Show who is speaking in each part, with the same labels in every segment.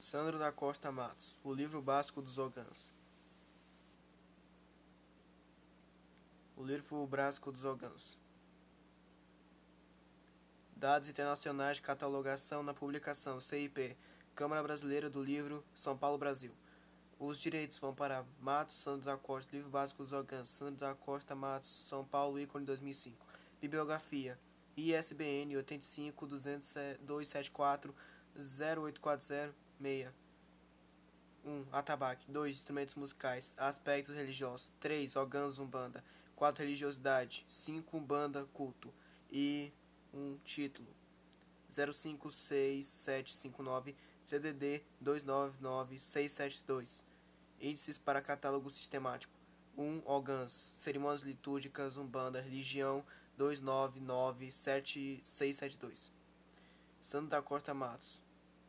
Speaker 1: Sandro da Costa Matos, O Livro Básico dos Ogãs. O Livro Básico dos Ogãs. Dados internacionais de catalogação na publicação CIP, Câmara Brasileira do Livro, São Paulo, Brasil. Os direitos vão para Matos, Sandro da Costa, Livro Básico dos Ogãs, Sandro da Costa Matos, São Paulo, ícone 2005. Bibliografia, ISBN 85 274 0840 6. 1. Atabaque. 2. Instrumentos musicais. Aspectos religiosos. 3. Ogãs Umbanda. 4. Religiosidade. 5. Umbanda, culto. E título. 056759 CDD 299672. Índices para catálogo sistemático. 1. Ogãs. Cerimônias litúrgicas. Umbanda. Religião 29976672. Sandro da Costa Matos.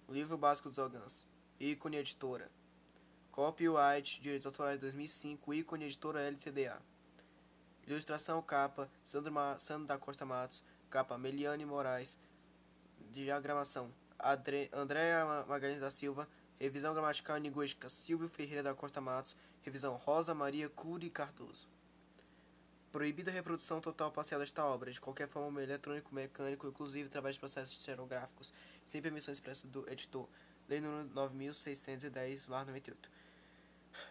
Speaker 1: Livro Básico dos Ogãs. Ícone Editora. Copyright, Direitos Autorais 2005, ícone Editora LTDA. Ilustração capa, Sandro da Costa Matos, capa Meliane Moraes. Diagramação, Andréa Magalhães da Silva. Revisão gramatical e linguística, Silvio Ferreira da Costa Matos. Revisão, Rosa Maria Cury Cardoso. Proibida a reprodução total ou parcial desta obra, de qualquer forma, meio eletrônico, mecânico, inclusive através de processos xerográficos, sem permissão expressa do editor. Lei número 9610/98.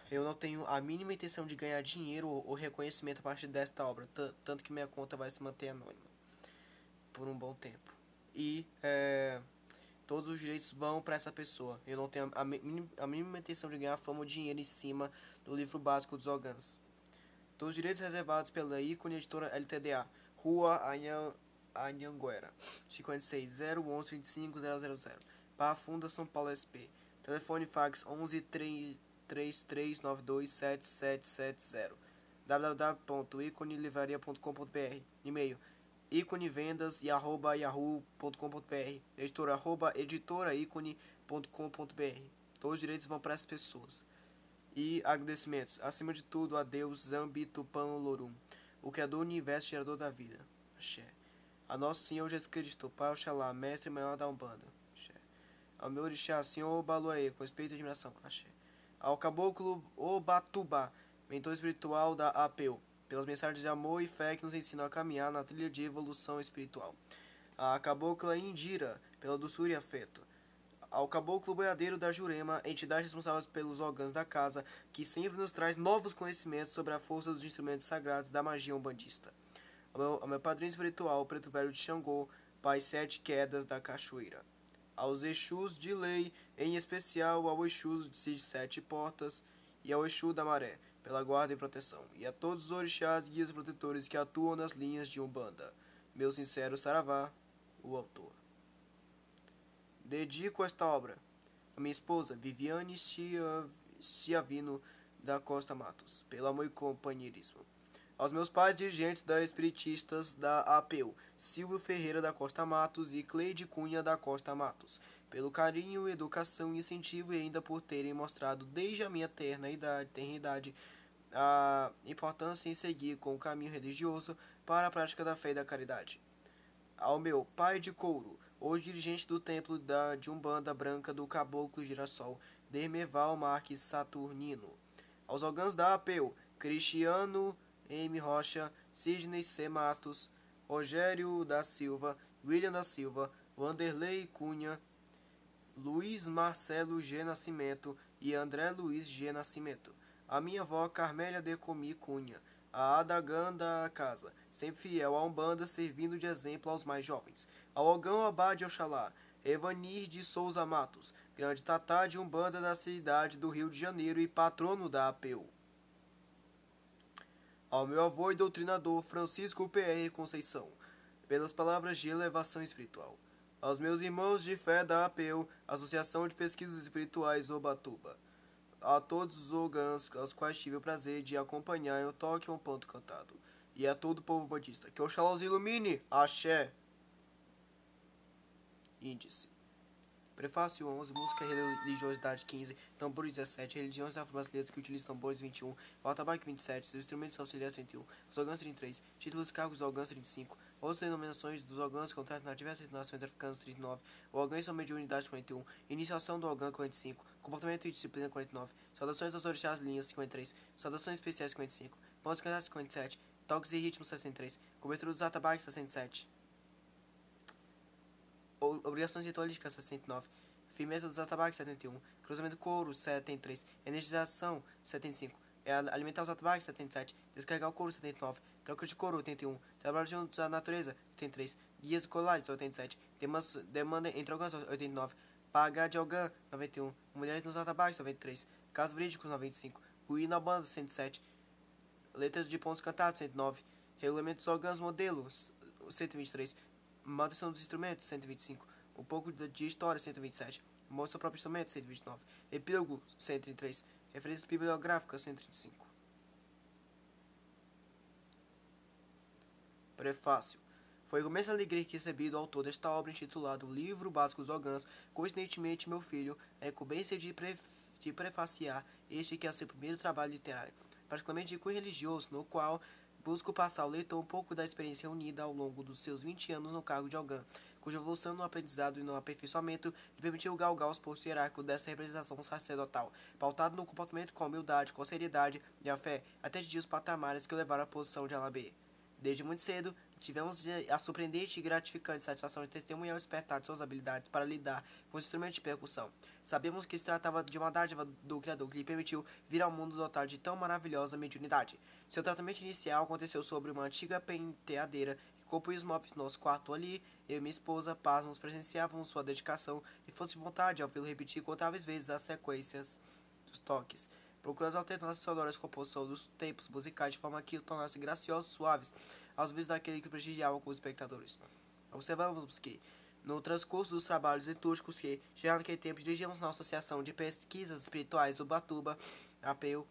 Speaker 1: Eu não tenho a mínima intenção de ganhar dinheiro ou reconhecimento a partir desta obra, tanto que minha conta vai se manter anônima por um bom tempo. E todos os direitos vão para essa pessoa. Eu não tenho a mínima intenção de ganhar fama ou dinheiro em cima do livro básico dos Ogãs. Todos os direitos reservados pela ícone editora LTDA, Rua Anhanguera, 56 011 25 000, Barra Funda, São Paulo, SP. Telefone fax 11 3392 7770. www.iconelivraria.com.br. E-mail iconevendas@yahoo.com.br. Editora @editoraiCone.com.br. Todos os direitos vão para as pessoas. E agradecimentos. Acima de tudo, a Deus, Zambi Tupã Lorum, o Criador do Universo, Gerador da vida. Axé. A Nosso Senhor Jesus Cristo, Pai Oxalá, Mestre maior da Umbanda. Axé. Ao meu orixá, Senhor Baluaê, com respeito e admiração. Axé. Ao caboclo Obatubá, mentor espiritual da APEU, pelas mensagens de amor e fé que nos ensinam a caminhar na trilha de evolução espiritual. A cabocla Indira, pela doçura e afeto. Ao caboclo boiadeiro da Jurema, entidade responsável pelos órgãos da casa, que sempre nos traz novos conhecimentos sobre a força dos instrumentos sagrados da magia umbandista. Ao meu padrinho espiritual, o preto velho de Xangô, pai sete quedas da cachoeira. Aos Exus de lei, em especial ao Exu de sete portas e ao Exu da maré, pela guarda e proteção, e a todos os orixás, guias e protetores que atuam nas linhas de Umbanda. Meu sincero saravá, o autor. Dedico esta obra a minha esposa, Viviane Chiavino da Costa Matos, pelo amor e companheirismo. Aos meus pais dirigentes da Espiritistas da APEU, Silvio Ferreira da Costa Matos e Cleide Cunha da Costa Matos, pelo carinho, educação e incentivo e ainda por terem mostrado desde a minha tenridade a importância em seguir com o caminho religioso para a prática da fé e da caridade. Ao meu pai de couro, hoje dirigente do templo de Umbanda Branca do Caboclo Girassol, Dermeval Marques Saturnino. Aos ogãs da APEU, Cristiano M. Rocha, Sidney C. Matos, Rogério da Silva, William da Silva, Vanderlei Cunha, Luiz Marcelo G. Nascimento e André Luiz G. Nascimento. A minha avó Carmélia de Comi Cunha, a Adagã da casa, sempre fiel à Umbanda, servindo de exemplo aos mais jovens. Ao Ogão Abade Oxalá, Evanir de Souza Matos, grande tatá de Umbanda da cidade do Rio de Janeiro e patrono da APU. Ao meu avô e doutrinador Francisco P.R. Conceição, pelas palavras de elevação espiritual. Aos meus irmãos de fé da APEU, Associação de Pesquisas Espirituais Obatuba. A todos os ogãs aos quais tive o prazer de acompanhar em O Toque a um Ponto Cantado. E a todo o povo bandista. Que Oxalá os ilumine. Axé. Índice. Prefácio 11, Música e Religiosidade 15, Tambores 17, Religiões afro-brasileiras que utilizam tambores 21, o atabaque 27, seus instrumentos auxiliares 31, os órgãos 33, títulos e cargos dos órgãos 35, outras denominações dos órgãos contratos nas diversas nações africanas 39, o órgão e sua mediunidade 41, iniciação do órgão 45, comportamento e disciplina 49, saudações aos orixás linhas 53, saudações especiais 55, pontos cantados 57, toques e ritmos 63, cobertura dos atabaques 67. Obrigações ritualísticas 69, firmeza dos atabaques 71, cruzamento do couro 73, energização 75, alimentar os atabaques 77, descarregar o couro 79, troca de couro 81, trabalho juntos à natureza 83, guias colares 87, demanda entre órgãos 89, pagar de órgão 91, mulheres nos atabaques 93, casos verídicos 95, o hino à banda 107, letras de pontos cantados 109, regulamento dos órgãos modelos 123, manutenção dos instrumentos 125, um pouco de história 127, mostra o próprio instrumento 129, epílogo 133, referências bibliográficas 135. Prefácio. Foi com imensa alegria que recebi do autor desta obra intitulada O Livro Básico dos Órgãos. Coincidentemente, meu filho a incumbência de prefaciar este que é seu primeiro trabalho literário, particularmente de cunho religioso, no qual busco passar ao leitor um pouco da experiência reunida ao longo dos seus 20 anos no cargo de órgão, cuja evolução no aprendizado e no aperfeiçoamento lhe permitiu galgar os postos hierárquicos dessa representação sacerdotal, pautado no comportamento com humildade, com seriedade e a fé, até atingir os patamares que o levaram à posição de Alabê. Desde muito cedo, tivemos a surpreendente e gratificante satisfação de testemunhar o despertar de suas habilidades para lidar com os instrumentos de percussão. Sabemos que se tratava de uma dádiva do Criador que lhe permitiu vir ao mundo dotado de tão maravilhosa mediunidade. Seu tratamento inicial aconteceu sobre uma antiga penteadeira que compunha os móveis do nosso quarto ali. Eu e minha esposa, pasmos, presenciávamos sua dedicação e fosse de vontade ao vê-lo repetir contáveis vezes as sequências dos toques, procurando alternâncias sonoras com a composição dos tempos musicais de forma que o tornasse graciosos e suaves aos ouvidos daquele que prestigiavam com os espectadores. Observamos que, no transcurso dos trabalhos litúrgicos que, já naquele tempo, dirigíamos na Associação de Pesquisas Espirituais Ubatuba, APEU,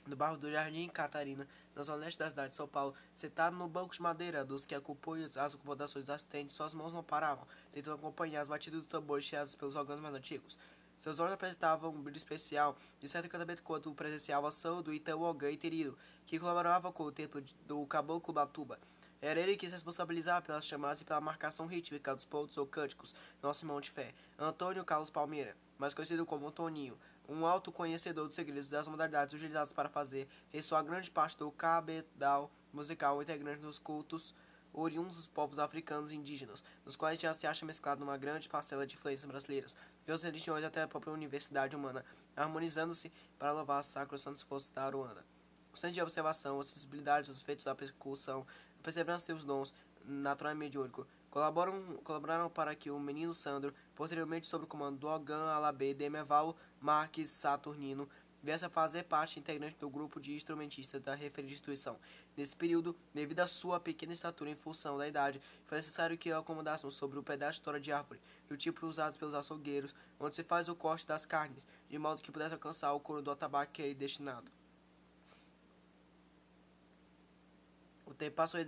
Speaker 1: no bairro do Jardim Catarina, na zona leste da cidade de São Paulo, sentado no banco de madeira dos que acompanham as acomodações das tendas, suas mãos não paravam, tentando acompanhar as batidas dos tambores tirados pelos órgãos mais antigos. Seus olhos apresentavam um brilho especial, de certo encantamento quando presenciava a ação do Itaúogã Iteriro, que colaborava com o templo do Caboclo Batuba. Era ele que se responsabilizava pelas chamadas e pela marcação rítmica dos pontos ou cânticos, nosso irmão de fé, Antônio Carlos Palmeira, mais conhecido como Toninho, um alto conhecedor dos segredos das modalidades utilizadas para fazer ressoar grande parte do cabedal musical integrante dos cultos oriundos dos povos africanos e indígenas, nos quais já se acha mesclado uma grande parcela de influências brasileiras, de outras religiões até a própria universidade humana, harmonizando-se para louvar as sacros santos forças da Aruanda. O senso de observação, a sensibilidade dos feitos da percussão, a perseverança e os dons, natural e mediúnico, colaboraram para que o menino Sandro, posteriormente sob o comando do Ogan Alabê Demerval Marques Saturnino, viesse a fazer parte integrante do grupo de instrumentistas da referida instituição. Nesse período, devido à sua pequena estatura em função da idade, foi necessário que o acomodássemos sobre o pedaço de tora de árvore, do tipo usado pelos açougueiros, onde se faz o corte das carnes, de modo que pudesse alcançar o couro do atabaque que ele destinado. O tempo passou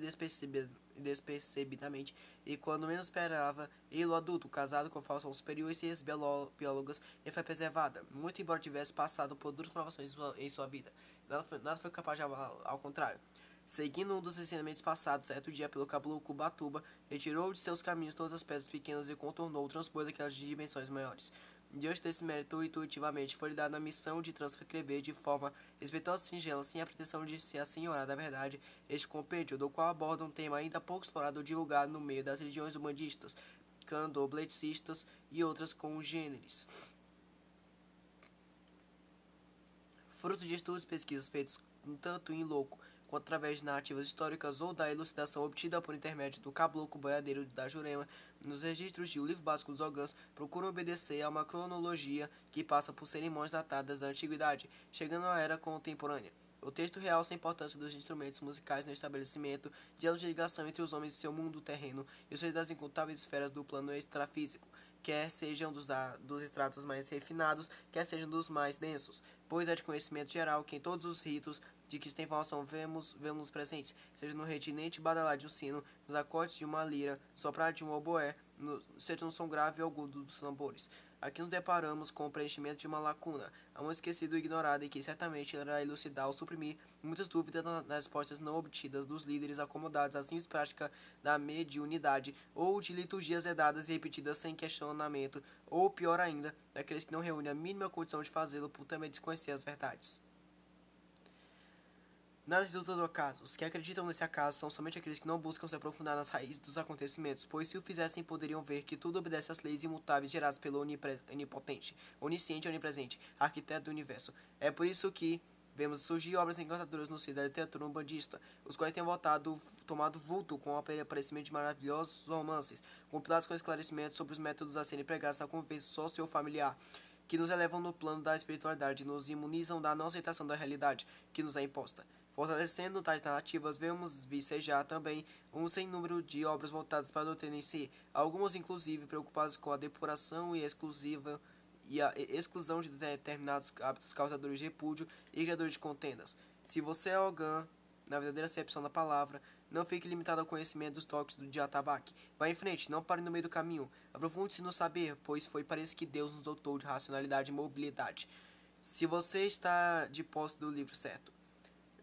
Speaker 1: despercebidamente, e quando menos esperava, ele, o adulto, casado com formação superior e ciências biólogas, e foi preservada, muito embora tivesse passado por duras provações em sua vida. Nada foi capaz de ao contrário. Seguindo um dos ensinamentos passados, certo dia pelo caboclo Batuba, retirou de seus caminhos todas as pedras pequenas e contornou, transpôs aquelas de dimensões maiores. Diante desse mérito, intuitivamente foi-lhe dada a missão de transcrever de forma respeitosa e singela, sem a pretensão de ser a senhora da verdade, este compêndio, do qual aborda um tema ainda pouco explorado ou divulgado no meio das religiões humanistas, candomblecistas e outras congêneres. Fruto de estudos e pesquisas feitos tanto em loco quanto através de narrativas históricas ou da elucidação obtida por intermédio do caboclo boiadeiro da Jurema, nos registros de O Livro Básico dos Órgãos, procuram obedecer a uma cronologia que passa por cerimônias datadas da antiguidade, chegando à era contemporânea. O texto realça a importância dos instrumentos musicais no estabelecimento de elo de ligação entre os homens e seu mundo terreno e os seres das incontáveis esferas do plano extrafísico, quer sejam dos estratos mais refinados, quer sejam dos mais densos, pois é de conhecimento geral que em todos os ritos de que se tem informação vemos presentes, seja no retinente badalar de um sino, nos acordes de uma lira, soprar de um oboé, seja no som grave ou agudo dos tambores. Aqui nos deparamos com o preenchimento de uma lacuna, a um esquecido e ignorado e que certamente irá elucidar ou suprimir muitas dúvidas nas respostas não obtidas dos líderes acomodados à simples prática da mediunidade ou de liturgias hedadas e repetidas sem questionamento, ou pior ainda, daqueles que não reúnem a mínima condição de fazê-lo por também desconhecer as verdades. Nada resulta do acaso. Os que acreditam nesse acaso são somente aqueles que não buscam se aprofundar nas raízes dos acontecimentos, pois se o fizessem poderiam ver que tudo obedece às leis imutáveis geradas pelo onipotente, onisciente e onipresente, arquiteto do universo. É por isso que vemos surgir obras encantadoras no seio da literatura umbandista, os quais têm tomado vulto com o aparecimento de maravilhosos romances, compilados com esclarecimentos sobre os métodos a serem empregados na convivência sociofamiliar, que nos elevam no plano da espiritualidade e nos imunizam da não aceitação da realidade que nos é imposta. Fortalecendo tais narrativas, vemos vicejar também um sem número de obras voltadas para a doutrina em si, algumas inclusive preocupadas com a depuração e a exclusão de determinados hábitos causadores de repúdio e criadores de contendas. Se você é Ogan, na verdadeira acepção da palavra, não fique limitado ao conhecimento dos toques de atabaque. Vá em frente, não pare no meio do caminho. Aprofunde-se no saber, pois foi para isso que Deus nos dotou de racionalidade e mobilidade. Se você está de posse do livro certo.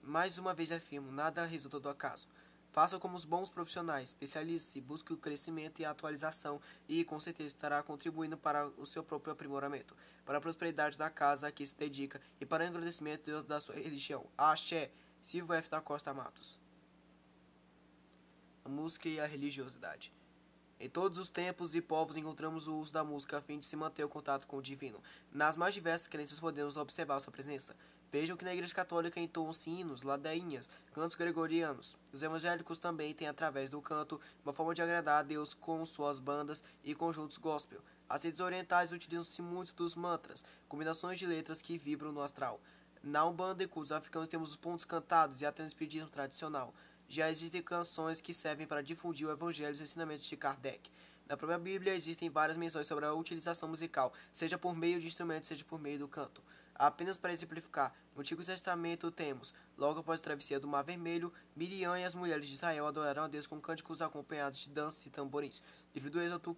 Speaker 1: Mais uma vez afirmo, nada resulta do acaso. Faça como os bons profissionais, especialize-se, busque o crescimento e a atualização e, com certeza, estará contribuindo para o seu próprio aprimoramento, para a prosperidade da casa a que se dedica e para o engrandecimento da sua religião. Axé, Silvio F. da Costa Matos. A música e a religiosidade. Em todos os tempos e povos encontramos o uso da música a fim de se manter o contato com o divino. Nas mais diversas crenças podemos observar sua presença. Vejam que na Igreja Católica entoam-se hinos, ladainhas, cantos gregorianos. Os evangélicos também têm, através do canto, uma forma de agradar a Deus com suas bandas e conjuntos gospel. As redes orientais utilizam-se muito dos mantras, combinações de letras que vibram no astral. Na Umbanda e cultos africanos temos os pontos cantados e a transpetismo tradicional. Já existem canções que servem para difundir o evangelho e os ensinamentos de Kardec. Na própria Bíblia existem várias menções sobre a utilização musical, seja por meio de instrumentos, seja por meio do canto. Apenas para exemplificar, no Antigo Testamento temos, logo após a travessia do Mar Vermelho, Miriam e as mulheres de Israel adoraram a Deus com cânticos acompanhados de danças e tamborins. Livro do Êxodo,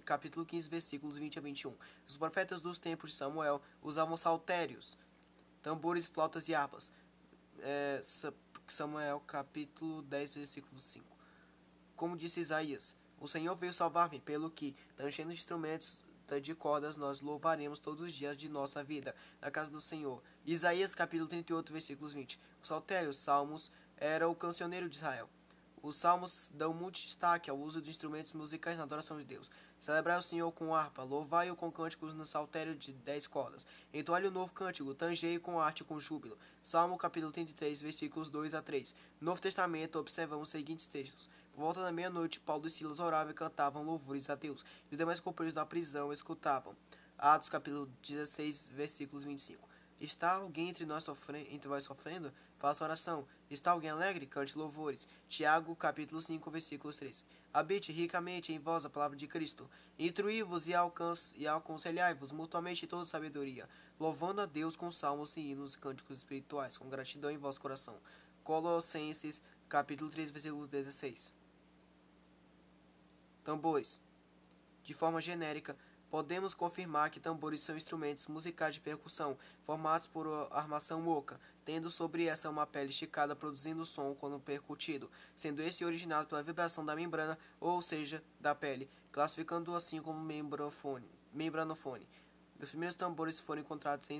Speaker 1: capítulo 15, versículos 20 a 21. Os profetas dos tempos de Samuel usavam saltérios, tambores, flautas e harpas. Samuel, capítulo 10, versículo 5. Como disse Isaías, o Senhor veio salvar-me, pelo que, tangendo instrumentos de cordas, nós louvaremos todos os dias de nossa vida, na casa do Senhor. Isaías, capítulo 38, versículos 20. O saltério, Salmos, era o cancioneiro de Israel. Os salmos dão muito destaque ao uso de instrumentos musicais na adoração de Deus. Celebrai o Senhor com harpa, louvai-o com cânticos no saltério de 10 cordas. Entoai-lhe um novo cântico, tangei com arte e com júbilo. Salmo capítulo 33, versículos 2 a 3. No Novo Testamento observamos os seguintes textos. Por volta da meia-noite, Paulo e Silas oravam e cantavam louvores a Deus, e os demais companheiros da prisão escutavam. Atos capítulo 16, versículos 25. Está alguém entre vós sofrendo? Faça oração. Está alguém alegre? Cante louvores. Tiago, capítulo 5, versículos 3. Habite ricamente em vós a palavra de Cristo. Instruí-vos e aconselhai-vos mutuamente em toda sabedoria, louvando a Deus com salmos e hinos e cânticos espirituais, com gratidão em vosso coração. Colossenses, capítulo 3, versículo 16. Tambores. De forma genérica, podemos confirmar que tambores são instrumentos musicais de percussão, formados por armação oca, tendo sobre essa uma pele esticada produzindo som quando percutido, sendo esse originado pela vibração da membrana, ou seja, da pele, classificando-o assim como membranofone. Os primeiros tambores foram encontrados em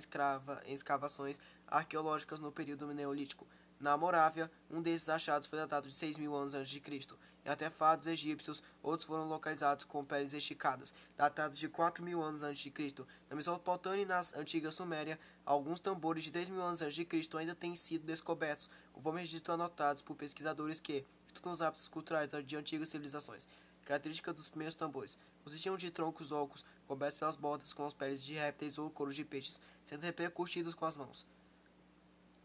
Speaker 1: escavações arqueológicas no período neolítico. Na Morávia, um desses achados foi datado de 6.000 anos antes de Cristo. Em artefatos egípcios, outros foram localizados com peles esticadas, datados de 4.000 anos antes de Cristo. Na Mesopotâmia e na antiga Suméria, alguns tambores de 3.000 anos antes de Cristo ainda têm sido descobertos, conforme registros anotados por pesquisadores que estudam os hábitos culturais de antigas civilizações. Características dos primeiros tambores: consistiam de troncos ocos, cobertos pelas bordas com as peles de répteis ou couro de peixes, sendo repercutidos com as mãos.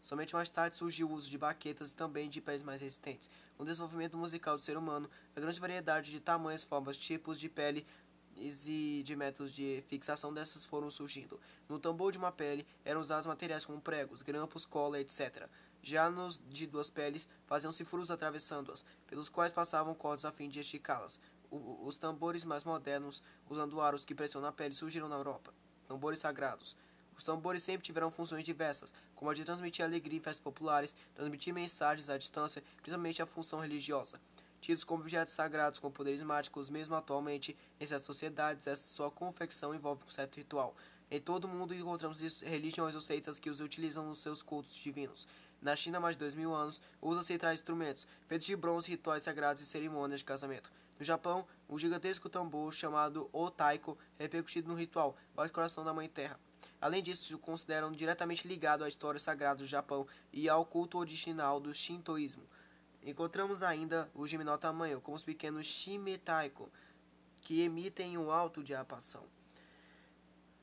Speaker 1: Somente mais tarde surgiu o uso de baquetas e também de peles mais resistentes. Com o desenvolvimento musical do ser humano, a grande variedade de tamanhos, formas, tipos de pele e de métodos de fixação dessas foram surgindo. No tambor de uma pele eram usados materiais como pregos, grampos, cola, etc. Já nos de duas peles, faziam-se furos atravessando-as, pelos quais passavam cordas a fim de esticá-las. Os tambores mais modernos, usando aros que pressionam a pele, surgiram na Europa. Tambores sagrados. Os tambores sempre tiveram funções diversas, como a de transmitir alegria em festas populares, transmitir mensagens à distância, principalmente a função religiosa. Tidos como objetos sagrados com poderes mágicos, mesmo atualmente, em certas sociedades, essa sua confecção envolve um certo ritual. Em todo o mundo encontramos religiões ou seitas que os utilizam nos seus cultos divinos. Na China, há mais de 2000 anos, usa-se tais instrumentos, feitos de bronze, rituais sagrados e cerimônias de casamento. No Japão, um gigantesco tambor chamado O Taiko é repercutido no ritual, bate o coração da Mãe Terra. Além disso, se consideram diretamente ligado à história sagrada do Japão e ao culto original do Shintoísmo. Encontramos ainda os de menor tamanho, como os pequenos shimetaiko, que emitem um alto diapason.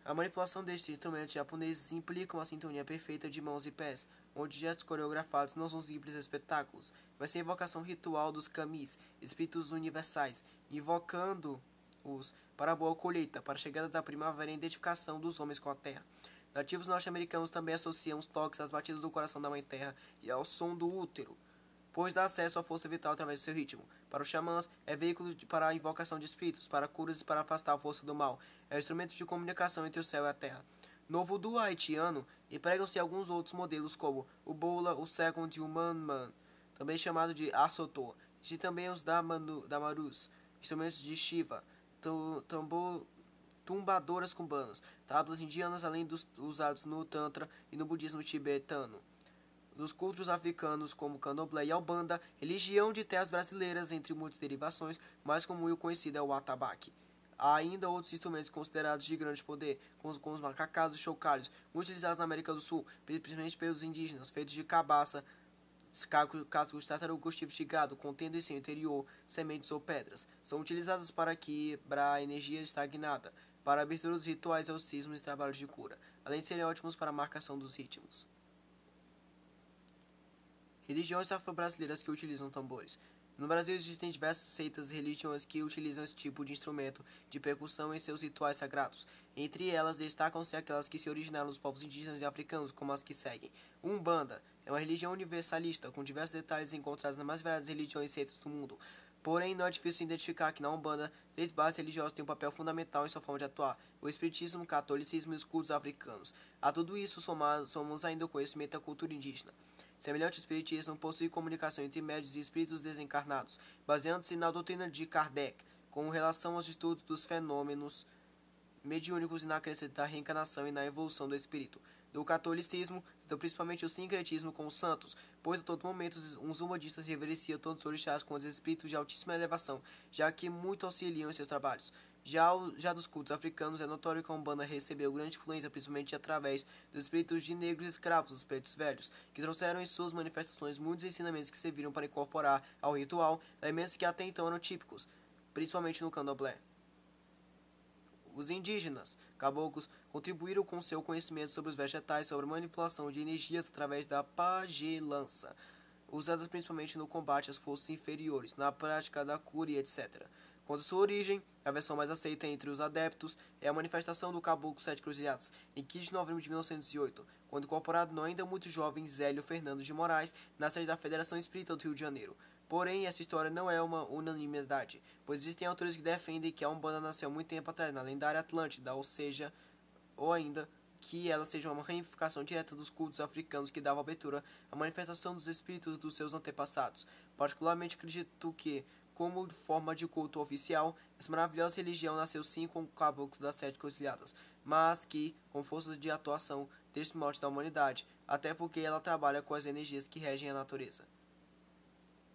Speaker 1: A manipulação destes instrumentos japoneses implica uma sintonia perfeita de mãos e pés, onde gestos coreografados não são simples espetáculos, mas sim a invocação ritual dos kamis, espíritos universais, invocando-os para a boa colheita, para a chegada da primavera e a identificação dos homens com a terra. Nativos norte-americanos também associam os toques às batidas do coração da Mãe Terra e ao som do útero, pois dá acesso à força vital através do seu ritmo. Para os xamãs, é veículo para a invocação de espíritos, para curas e para afastar a força do mal. É instrumento de comunicação entre o céu e a terra. No voodoo haitiano, empregam-se alguns outros modelos como o bola, o second e o manman, também chamado de assoto. Existem também os damarus, instrumentos de Shiva, tumbadoras cumbanas, tábuas indianas além dos usados no Tantra e no budismo tibetano. Dos cultos africanos como Candomblé e Albanda, religião de terras brasileiras, entre muitas derivações, mais comum e conhecida é o atabaque. Há ainda outros instrumentos considerados de grande poder, como os macacás e chocalhos, muito utilizados na América do Sul, principalmente pelos indígenas, feitos de cabaça, cascos de tartaruga, tipos de gado, contendo em seu interior sementes ou pedras. São utilizados para quebrar a energia estagnada, para a abertura dos rituais, exorcismos e trabalhos de cura, além de serem ótimos para a marcação dos ritmos. Religiões afro-brasileiras que utilizam tambores. No Brasil existem diversas seitas e religiões que utilizam esse tipo de instrumento de percussão em seus rituais sagrados. Entre elas destacam-se aquelas que se originaram nos povos indígenas e africanos, como as que seguem. Umbanda é uma religião universalista, com diversos detalhes encontrados nas mais variadas religiões e seitas do mundo. Porém, não é difícil identificar que na Umbanda, três bases religiosas têm um papel fundamental em sua forma de atuar: o espiritismo, o catolicismo e os cultos africanos. A tudo isso somos ainda o conhecimento da cultura indígena. Semelhante ao espiritismo, possui comunicação entre médios e espíritos desencarnados, baseando-se na doutrina de Kardec, com relação aos estudos dos fenômenos mediúnicos e na crença da reencarnação e na evolução do espírito. Do catolicismo, então principalmente o sincretismo com os santos, pois a todo momento os umbandistas reverenciam todos os orixás com os espíritos de altíssima elevação, já que muito auxiliam em seus trabalhos. Já dos cultos africanos, é notório que a Umbanda recebeu grande influência, principalmente através dos espíritos de negros escravos, os pretos velhos, que trouxeram em suas manifestações muitos ensinamentos que serviram para incorporar ao ritual elementos que até então eram típicos, principalmente no candomblé. Os indígenas caboclos contribuíram com seu conhecimento sobre os vegetais, sobre a manipulação de energias através da pagelança, usadas principalmente no combate às forças inferiores, na prática da cura e etc. Quanto à sua origem, a versão mais aceita entre os adeptos é a manifestação do Caboclo Sete Cruzadas, em 15 de novembro de 1908, quando incorporado no ainda muito jovem Zélio Fernando de Moraes, na sede da Federação Espírita do Rio de Janeiro. Porém, essa história não é uma unanimidade, pois existem autores que defendem que a Umbanda nasceu muito tempo atrás, na lendária Atlântida, ou ainda que ela seja uma ramificação direta dos cultos africanos que davam abertura à manifestação dos espíritos dos seus antepassados. Particularmente acredito que, como forma de culto oficial, essa maravilhosa religião nasceu sim com caboclos das sete cruzilhadas, mas que, com força de atuação desde o morte da humanidade, até porque ela trabalha com as energias que regem a natureza.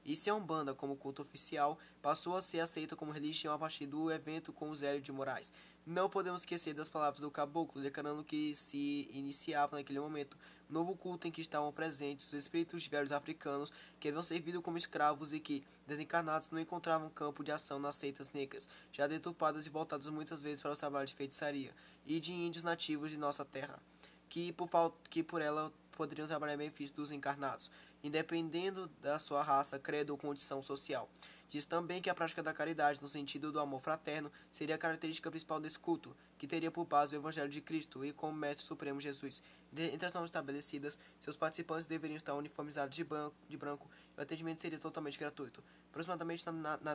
Speaker 1: E se a Umbanda, como culto oficial, passou a ser aceita como religião a partir do evento com o Zélio de Moraes. Não podemos esquecer das palavras do caboclo, declarando que se iniciava naquele momento um novo culto em que estavam presentes os espíritos velhos africanos que haviam servido como escravos e que, desencarnados, não encontravam campo de ação nas seitas negras, já deturpadas e voltadas muitas vezes para os trabalhos de feitiçaria, e de índios nativos de nossa terra, que por ela poderiam trabalhar em benefício dos encarnados, independendo da sua raça, credo ou condição social. Diz também que a prática da caridade, no sentido do amor fraterno, seria a característica principal desse culto, que teria por base o Evangelho de Cristo e como Mestre Supremo Jesus. Entre as normas estabelecidas, seus participantes deveriam estar uniformizados de branco e o atendimento seria totalmente gratuito. Aproximadamente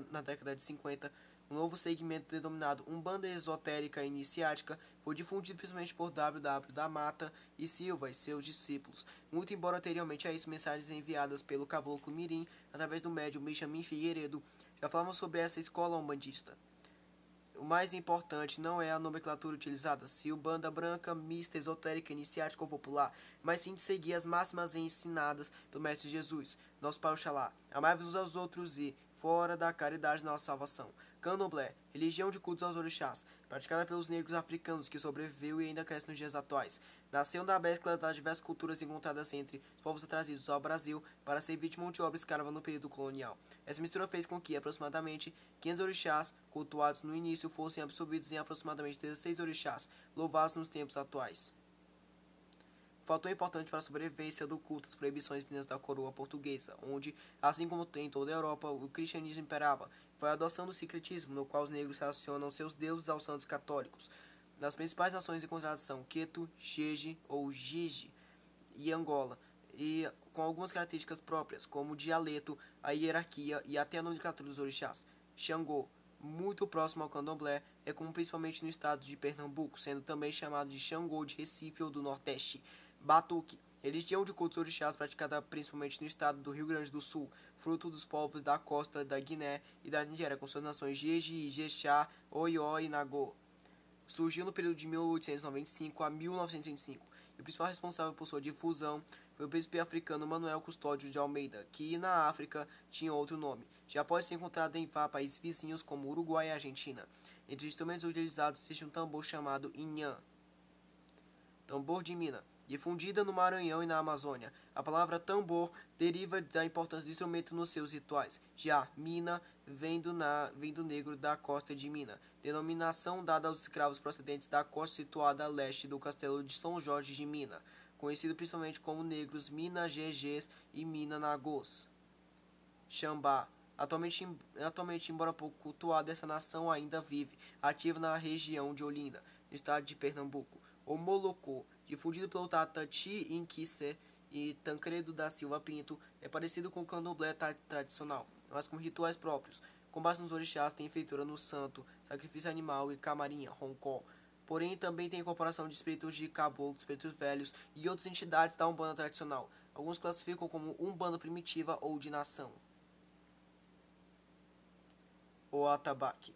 Speaker 1: na década de 50, Um novo segmento denominado Umbanda Esotérica Iniciática foi difundido principalmente por W. da Mata e Silva e seus discípulos, muito embora anteriormente a isso mensagens enviadas pelo Caboclo Mirim através do médium Benjamin Figueiredo já falavam sobre essa escola umbandista. O mais importante não é a nomenclatura utilizada, se Umbanda branca, mista, esotérica, iniciática ou popular, mas sim de seguir as máximas ensinadas pelo Mestre Jesus, nosso Pai Oxalá. Amai-vos uns aos outros e, fora da caridade, nossa salvação. Candomblé, religião de cultos aos orixás, praticada pelos negros africanos que sobreviveu e ainda cresce nos dias atuais. Nasceu da mescla das diversas culturas encontradas entre os povos trazidos ao Brasil para servir de mão de obra escrava no período colonial. Essa mistura fez com que aproximadamente 500 orixás cultuados no início fossem absorvidos em aproximadamente 16 orixás, louvados nos tempos atuais. Fator importante para a sobrevivência do culto às proibições vindas da coroa portuguesa, onde, assim como em toda a Europa, o cristianismo imperava, foi a adoção do sincretismo, no qual os negros relacionam seus deuses aos santos católicos. Nas principais nações encontradas são Queto, Jeje ou Gigi e Angola, e com algumas características próprias, como o dialeto, a hierarquia e até a nomenclatura dos orixás. Xangô, muito próximo ao candomblé, é comum principalmente no estado de Pernambuco, sendo também chamado de Xangô de Recife ou do Nordeste. Batuque, religião de cultos orixás praticada principalmente no estado do Rio Grande do Sul, fruto dos povos da costa da Guiné e da Nigéria, com suas nações Jeje, Jexá, Oió e Nagô. Surgiu no período de 1895 a 1905, e o principal responsável por sua difusão foi o príncipe africano Manuel Custódio de Almeida, que na África tinha outro nome, já pode ser encontrado em países vizinhos como Uruguai e Argentina. Entre os instrumentos utilizados existe um tambor chamado inhã, tambor de mina, difundida no Maranhão e na Amazônia. A palavra tambor deriva da importância do instrumento nos seus rituais. Já mina vem do negro da costa de Mina, denominação dada aos escravos procedentes da costa situada a leste do castelo de São Jorge de Mina, conhecido principalmente como negros Mina GGs e Mina Nagôs. Xambá. Atualmente, embora pouco cultuada, essa nação ainda vive, ativa na região de Olinda, no estado de Pernambuco. O Molocô, difundido pelo Tatati Inquice e Tancredo da Silva Pinto, é parecido com o candomblé tradicional, mas com rituais próprios. Com base nos orixás, tem feitura no santo, sacrifício animal e camarinha, roncó. Porém, também tem incorporação de espíritos de caboclos, espíritos velhos e outras entidades da Umbanda tradicional. Alguns classificam como Umbanda primitiva ou de nação. O atabaque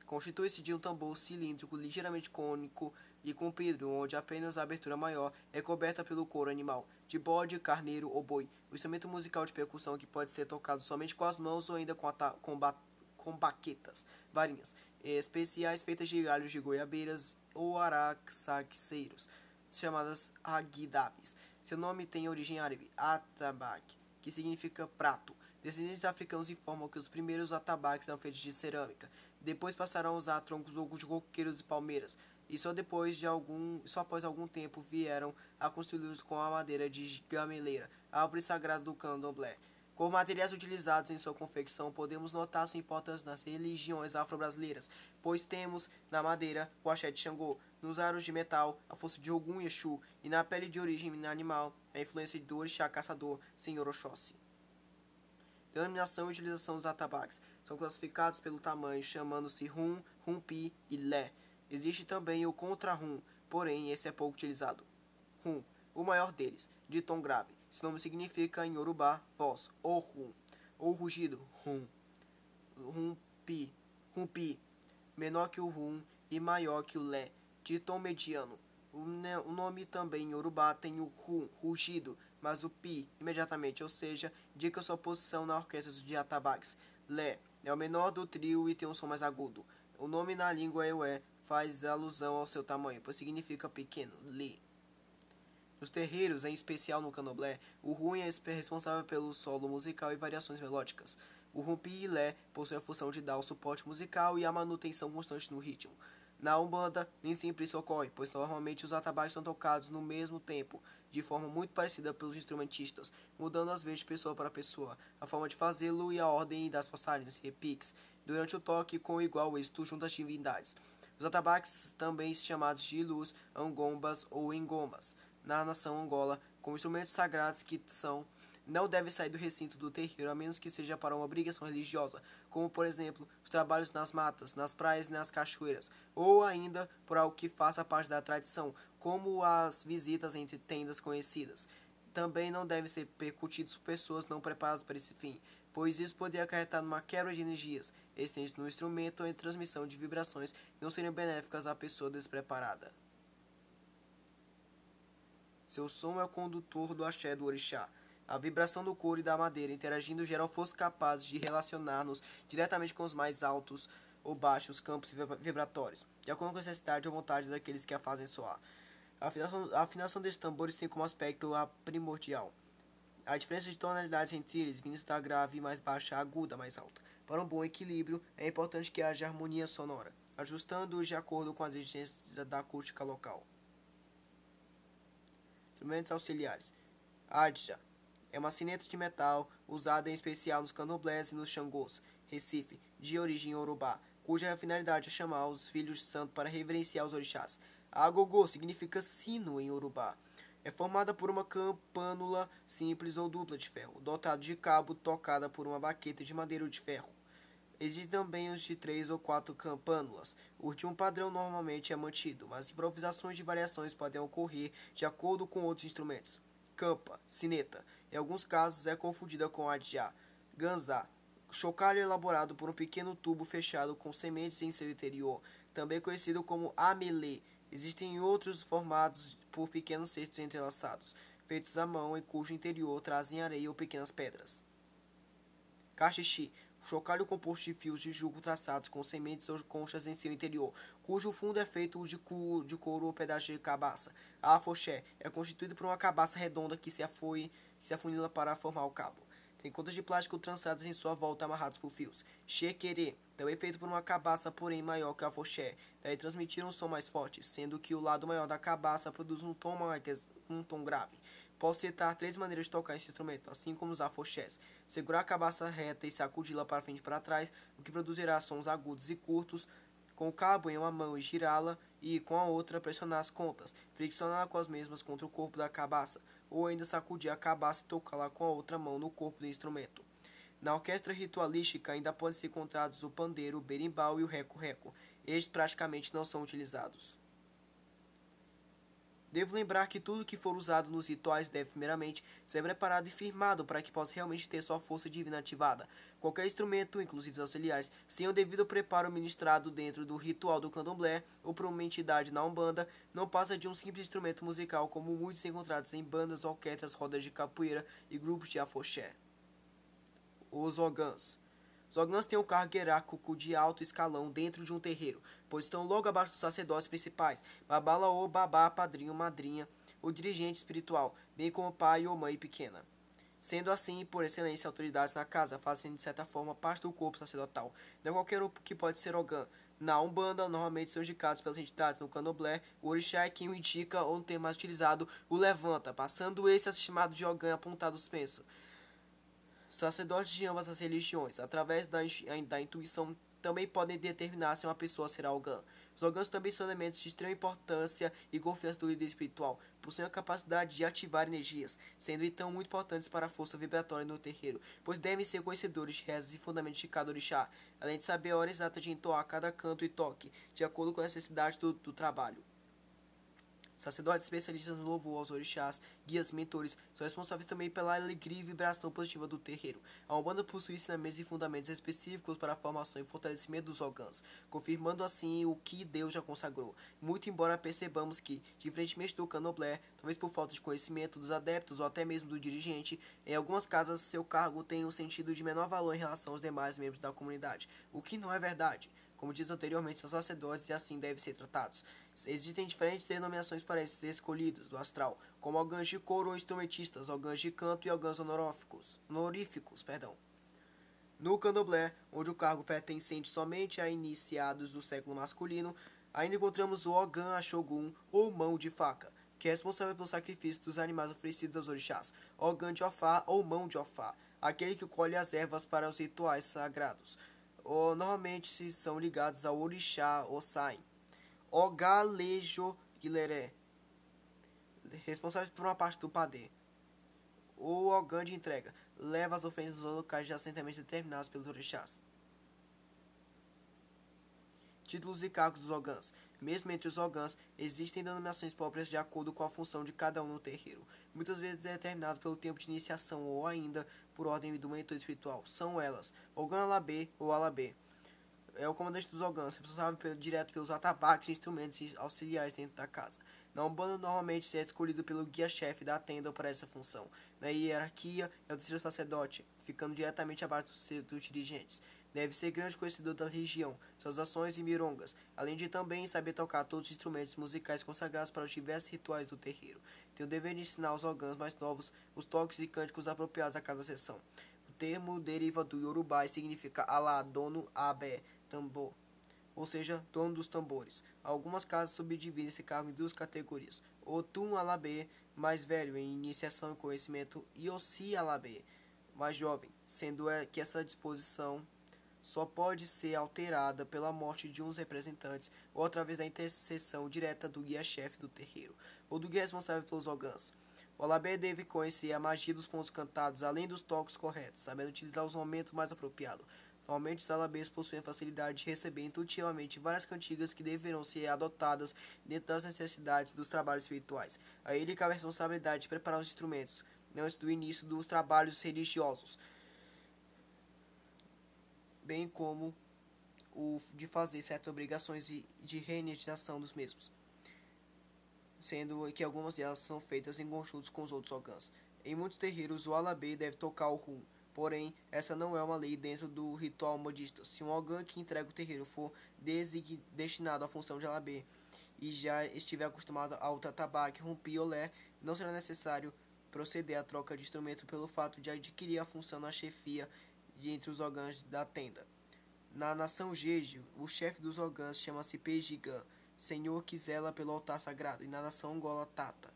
Speaker 1: constitui-se de um tambor cilíndrico ligeiramente cônico e comprido, onde apenas a abertura maior é coberta pelo couro animal, de bode, carneiro ou boi. O instrumento musical de percussão que pode ser tocado somente com as mãos ou ainda com baquetas, varinhas especiais feitas de galhos de goiabeiras ou araçaqueiros, chamadas aguidabes. Seu nome tem origem árabe, atabaque, que significa prato. Descendentes africanos informam que os primeiros atabaques eram feitos de cerâmica. Depois passaram a usar troncos ou de coqueiros e palmeiras. E só após algum tempo vieram a construí-los com a madeira de gameleira, árvore sagrada do candomblé. Com materiais utilizados em sua confecção, podemos notar sua importância nas religiões afro-brasileiras, pois temos na madeira o axé de Xangô, nos aros de metal a força de Ogum e Exu, e na pele de origem animal a influência do orixá caçador, Senhor Oxóssi. Denominação e utilização dos atabaques são classificados pelo tamanho, chamando-se rum, rumpi e lé. Existe também o contra-rum, porém esse é pouco utilizado. Rum, o maior deles, de tom grave. Esse nome significa em Yorubá voz, ou rum, ou rugido, rum. Rumpi, rumpi, menor que o rum e maior que o lé, de tom mediano. O nome também em Yorubá tem o rum, rugido, mas o pi, imediatamente, ou seja, indica sua posição na orquestra de atabaques. Lé é o menor do trio e tem um som mais agudo. O nome na língua eué faz alusão ao seu tamanho, pois significa pequeno, li. Nos terreiros, em especial no candomblé, o rum é responsável pelo solo musical e variações melódicas. O rumpi e lé possuem a função de dar o suporte musical e a manutenção constante no ritmo. Na Umbanda, nem sempre isso ocorre, pois normalmente os atabaques são tocados no mesmo tempo, de forma muito parecida pelos instrumentistas, mudando às vezes de pessoa para pessoa, a forma de fazê-lo e a ordem das passagens, repiques, durante o toque com igual êxito junto às divindades. Os atabaques, também chamados de ilus, angombas ou engomas, na nação Angola, como instrumentos sagrados que são não deve sair do recinto do terreiro a menos que seja para uma obrigação religiosa, como por exemplo os trabalhos nas matas, nas praias e nas cachoeiras, ou ainda por algo que faça parte da tradição, como as visitas entre tendas conhecidas. Também não devem ser percutidos por pessoas não preparadas para esse fim, pois isso poderia acarretar numa quebra de energias existentes no instrumento ou em transmissão de vibrações que não seriam benéficas à pessoa despreparada. Seu som é o condutor do axé do orixá. A vibração do couro e da madeira interagindo geram forças capazes de relacionar-nos diretamente com os mais altos ou baixos campos vibratórios, de acordo com a necessidade ou vontade daqueles que a fazem soar. A afinação desses tambores tem como aspecto a primordial. A diferença de tonalidades entre eles, vindo da grave mais baixa a aguda mais alta. Para um bom equilíbrio, é importante que haja harmonia sonora, ajustando-os de acordo com as exigências da acústica local. Instrumentos auxiliares. Adja é uma sineta de metal usada em especial nos candomblés e nos xangôs, Recife, de origem iorubá, cuja finalidade é chamar os filhos de santo para reverenciar os orixás. A agogô significa sino em iorubá. É formada por uma campânula simples ou dupla de ferro, dotada de cabo tocada por uma baqueta de madeira ou de ferro. Existem também os de 3 ou 4 campânulas. O último padrão normalmente é mantido, mas improvisações de variações podem ocorrer de acordo com outros instrumentos. Campa, sineta, em alguns casos é confundida com adjá. Ganzá, chocalho elaborado por um pequeno tubo fechado com sementes em seu interior, também conhecido como amelê. Existem outros formados por pequenos cestos entrelaçados, feitos à mão e cujo interior trazem areia ou pequenas pedras. Cachixi, chocalho composto de fios de jugo traçados com sementes ou conchas em seu interior, cujo fundo é feito de couro ou pedaço de cabaça. A afoxé é constituído por uma cabaça redonda que se afunila para formar o cabo. Tem contas de plástico trançadas em sua volta amarrados por fios. Xequerê, também feito por uma cabaça, porém maior que a afoxé. Daí transmitiram um som mais forte, sendo que o lado maior da cabaça produz um tom grave. Posso citar 3 maneiras de tocar esse instrumento, assim como os afoxés. Segurar a cabaça reta e sacudi-la para frente e para trás, o que produzirá sons agudos e curtos, com o cabo em uma mão e girá-la, e com a outra pressionar as contas, friccioná-la com as mesmas contra o corpo da cabaça, ou ainda sacudir a cabaça e tocá-la com a outra mão no corpo do instrumento. Na orquestra ritualística ainda podem ser encontrados o pandeiro, o berimbau e o reco-reco. Estes praticamente não são utilizados. Devo lembrar que tudo que for usado nos rituais deve primeiramente ser preparado e firmado para que possa realmente ter sua força divina ativada. Qualquer instrumento, inclusive os auxiliares, sem o devido preparo ministrado dentro do ritual do candomblé ou por uma entidade na Umbanda, não passa de um simples instrumento musical como muitos encontrados em bandas, orquestras, rodas de capoeira e grupos de afoxé. Os ogãs. Os ogãs têm um cargo hierárquico de alto escalão dentro de um terreiro, pois estão logo abaixo dos sacerdotes principais, babala ou babá, padrinho, madrinha, o dirigente espiritual, bem como pai ou mãe pequena. Sendo assim, por excelência, autoridades na casa fazem de certa forma parte do corpo sacerdotal. Não é qualquer um que pode ser ogã. Na Umbanda, normalmente são indicados pelas entidades. No Candomblé, o orixá é quem o indica ou, no termo mais utilizado, o levanta, passando esse a ser chamado de ogã apontado suspenso. Sacerdotes de ambas as religiões, através da intuição, também podem determinar se uma pessoa será ogã. Os ogãs também são elementos de extrema importância e confiança do líder espiritual, possuem a capacidade de ativar energias, sendo então muito importantes para a força vibratória no terreiro, pois devem ser conhecedores de rezas e fundamentos de cada orixá, além de saber a hora exata de entoar cada canto e toque, de acordo com a necessidade do trabalho. Sacerdotes especialistas no louvor aos orixás, guias, mentores, são responsáveis também pela alegria e vibração positiva do terreiro. A Umbanda possui ensinamentos e fundamentos específicos para a formação e fortalecimento dos ogãs, confirmando assim o que Deus já consagrou. Muito embora percebamos que, diferentemente do candomblé, talvez por falta de conhecimento dos adeptos ou até mesmo do dirigente, em algumas casas seu cargo tem um sentido de menor valor em relação aos demais membros da comunidade, o que não é verdade. Como diz anteriormente, são sacerdotes e assim devem ser tratados. Existem diferentes denominações para esses escolhidos do astral, como ogãs de coro ou instrumentistas, ogãs de canto e ogãs honoríficos. No candomblé, onde o cargo pertencente somente a iniciados do século masculino, ainda encontramos o ogã Ashogun ou mão de faca, que é responsável pelo sacrifício dos animais oferecidos aos orixás, ogã de Ofá ou mão de Ofá, aquele que colhe as ervas para os rituais sagrados. Normalmente são ligados ao orixá Ossain. Ogalejo Guilheré, responsável por uma parte do padê. O Ogã de entrega leva as ofrendas aos locais de assentamento determinados pelos orixás. Títulos e cargos dos Ogãs. Mesmo entre os Ogãs, existem denominações próprias de acordo com a função de cada um no terreiro, muitas vezes determinado pelo tempo de iniciação ou ainda por ordem do mentor espiritual. São elas: Ogã Alabê ou Alabê. É o comandante dos Ogãs, responsável direto pelos atabaques, instrumentos e auxiliares dentro da casa. Na Umbanda, normalmente é escolhido pelo guia-chefe da tenda para essa função. Na hierarquia, é o terceiro sacerdote, ficando diretamente abaixo dos dirigentes. Deve ser grande conhecedor da região, suas ações e mirongas, além de também saber tocar todos os instrumentos musicais consagrados para os diversos rituais do terreiro. Tem o dever de ensinar aos Ogãs mais novos os toques e cânticos apropriados a cada sessão. O termo deriva do Yorubá e significa Alá, dono, Abé, tambor, ou seja, dono dos tambores. Algumas casas subdividem esse cargo em duas categorias: Otun Alabê, mais velho em iniciação e conhecimento, e Ossi Alabê, mais jovem, sendo que essa disposição só pode ser alterada pela morte de uns representantes ou através da intercessão direta do guia-chefe do terreiro ou do guia responsável pelos ogãs. O alabê deve conhecer a magia dos pontos cantados, além dos toques corretos, sabendo utilizar os momentos mais apropriados. Normalmente, os alabês possuem a facilidade de receber intuitivamente várias cantigas que deverão ser adotadas dentro das necessidades dos trabalhos espirituais. A ele cabe a responsabilidade de preparar os instrumentos antes do início dos trabalhos religiosos, bem como o de fazer certas obrigações de reiniciação dos mesmos, sendo que algumas delas são feitas em conjuntos com os outros ogãs. Em muitos terreiros, o alabê deve tocar o rum, porém, essa não é uma lei dentro do ritual modista. Se um ogã que entrega o terreiro for destinado à função de alabê e já estiver acostumado ao tatabaque, rumpi e olé, não será necessário proceder à troca de instrumento pelo fato de adquirir a função na chefia de entre os ogãs da tenda. Na nação Jeje, o chefe dos Ogãs chama-se Pejigã, senhor que zela pelo altar sagrado, e na nação Angola Tata.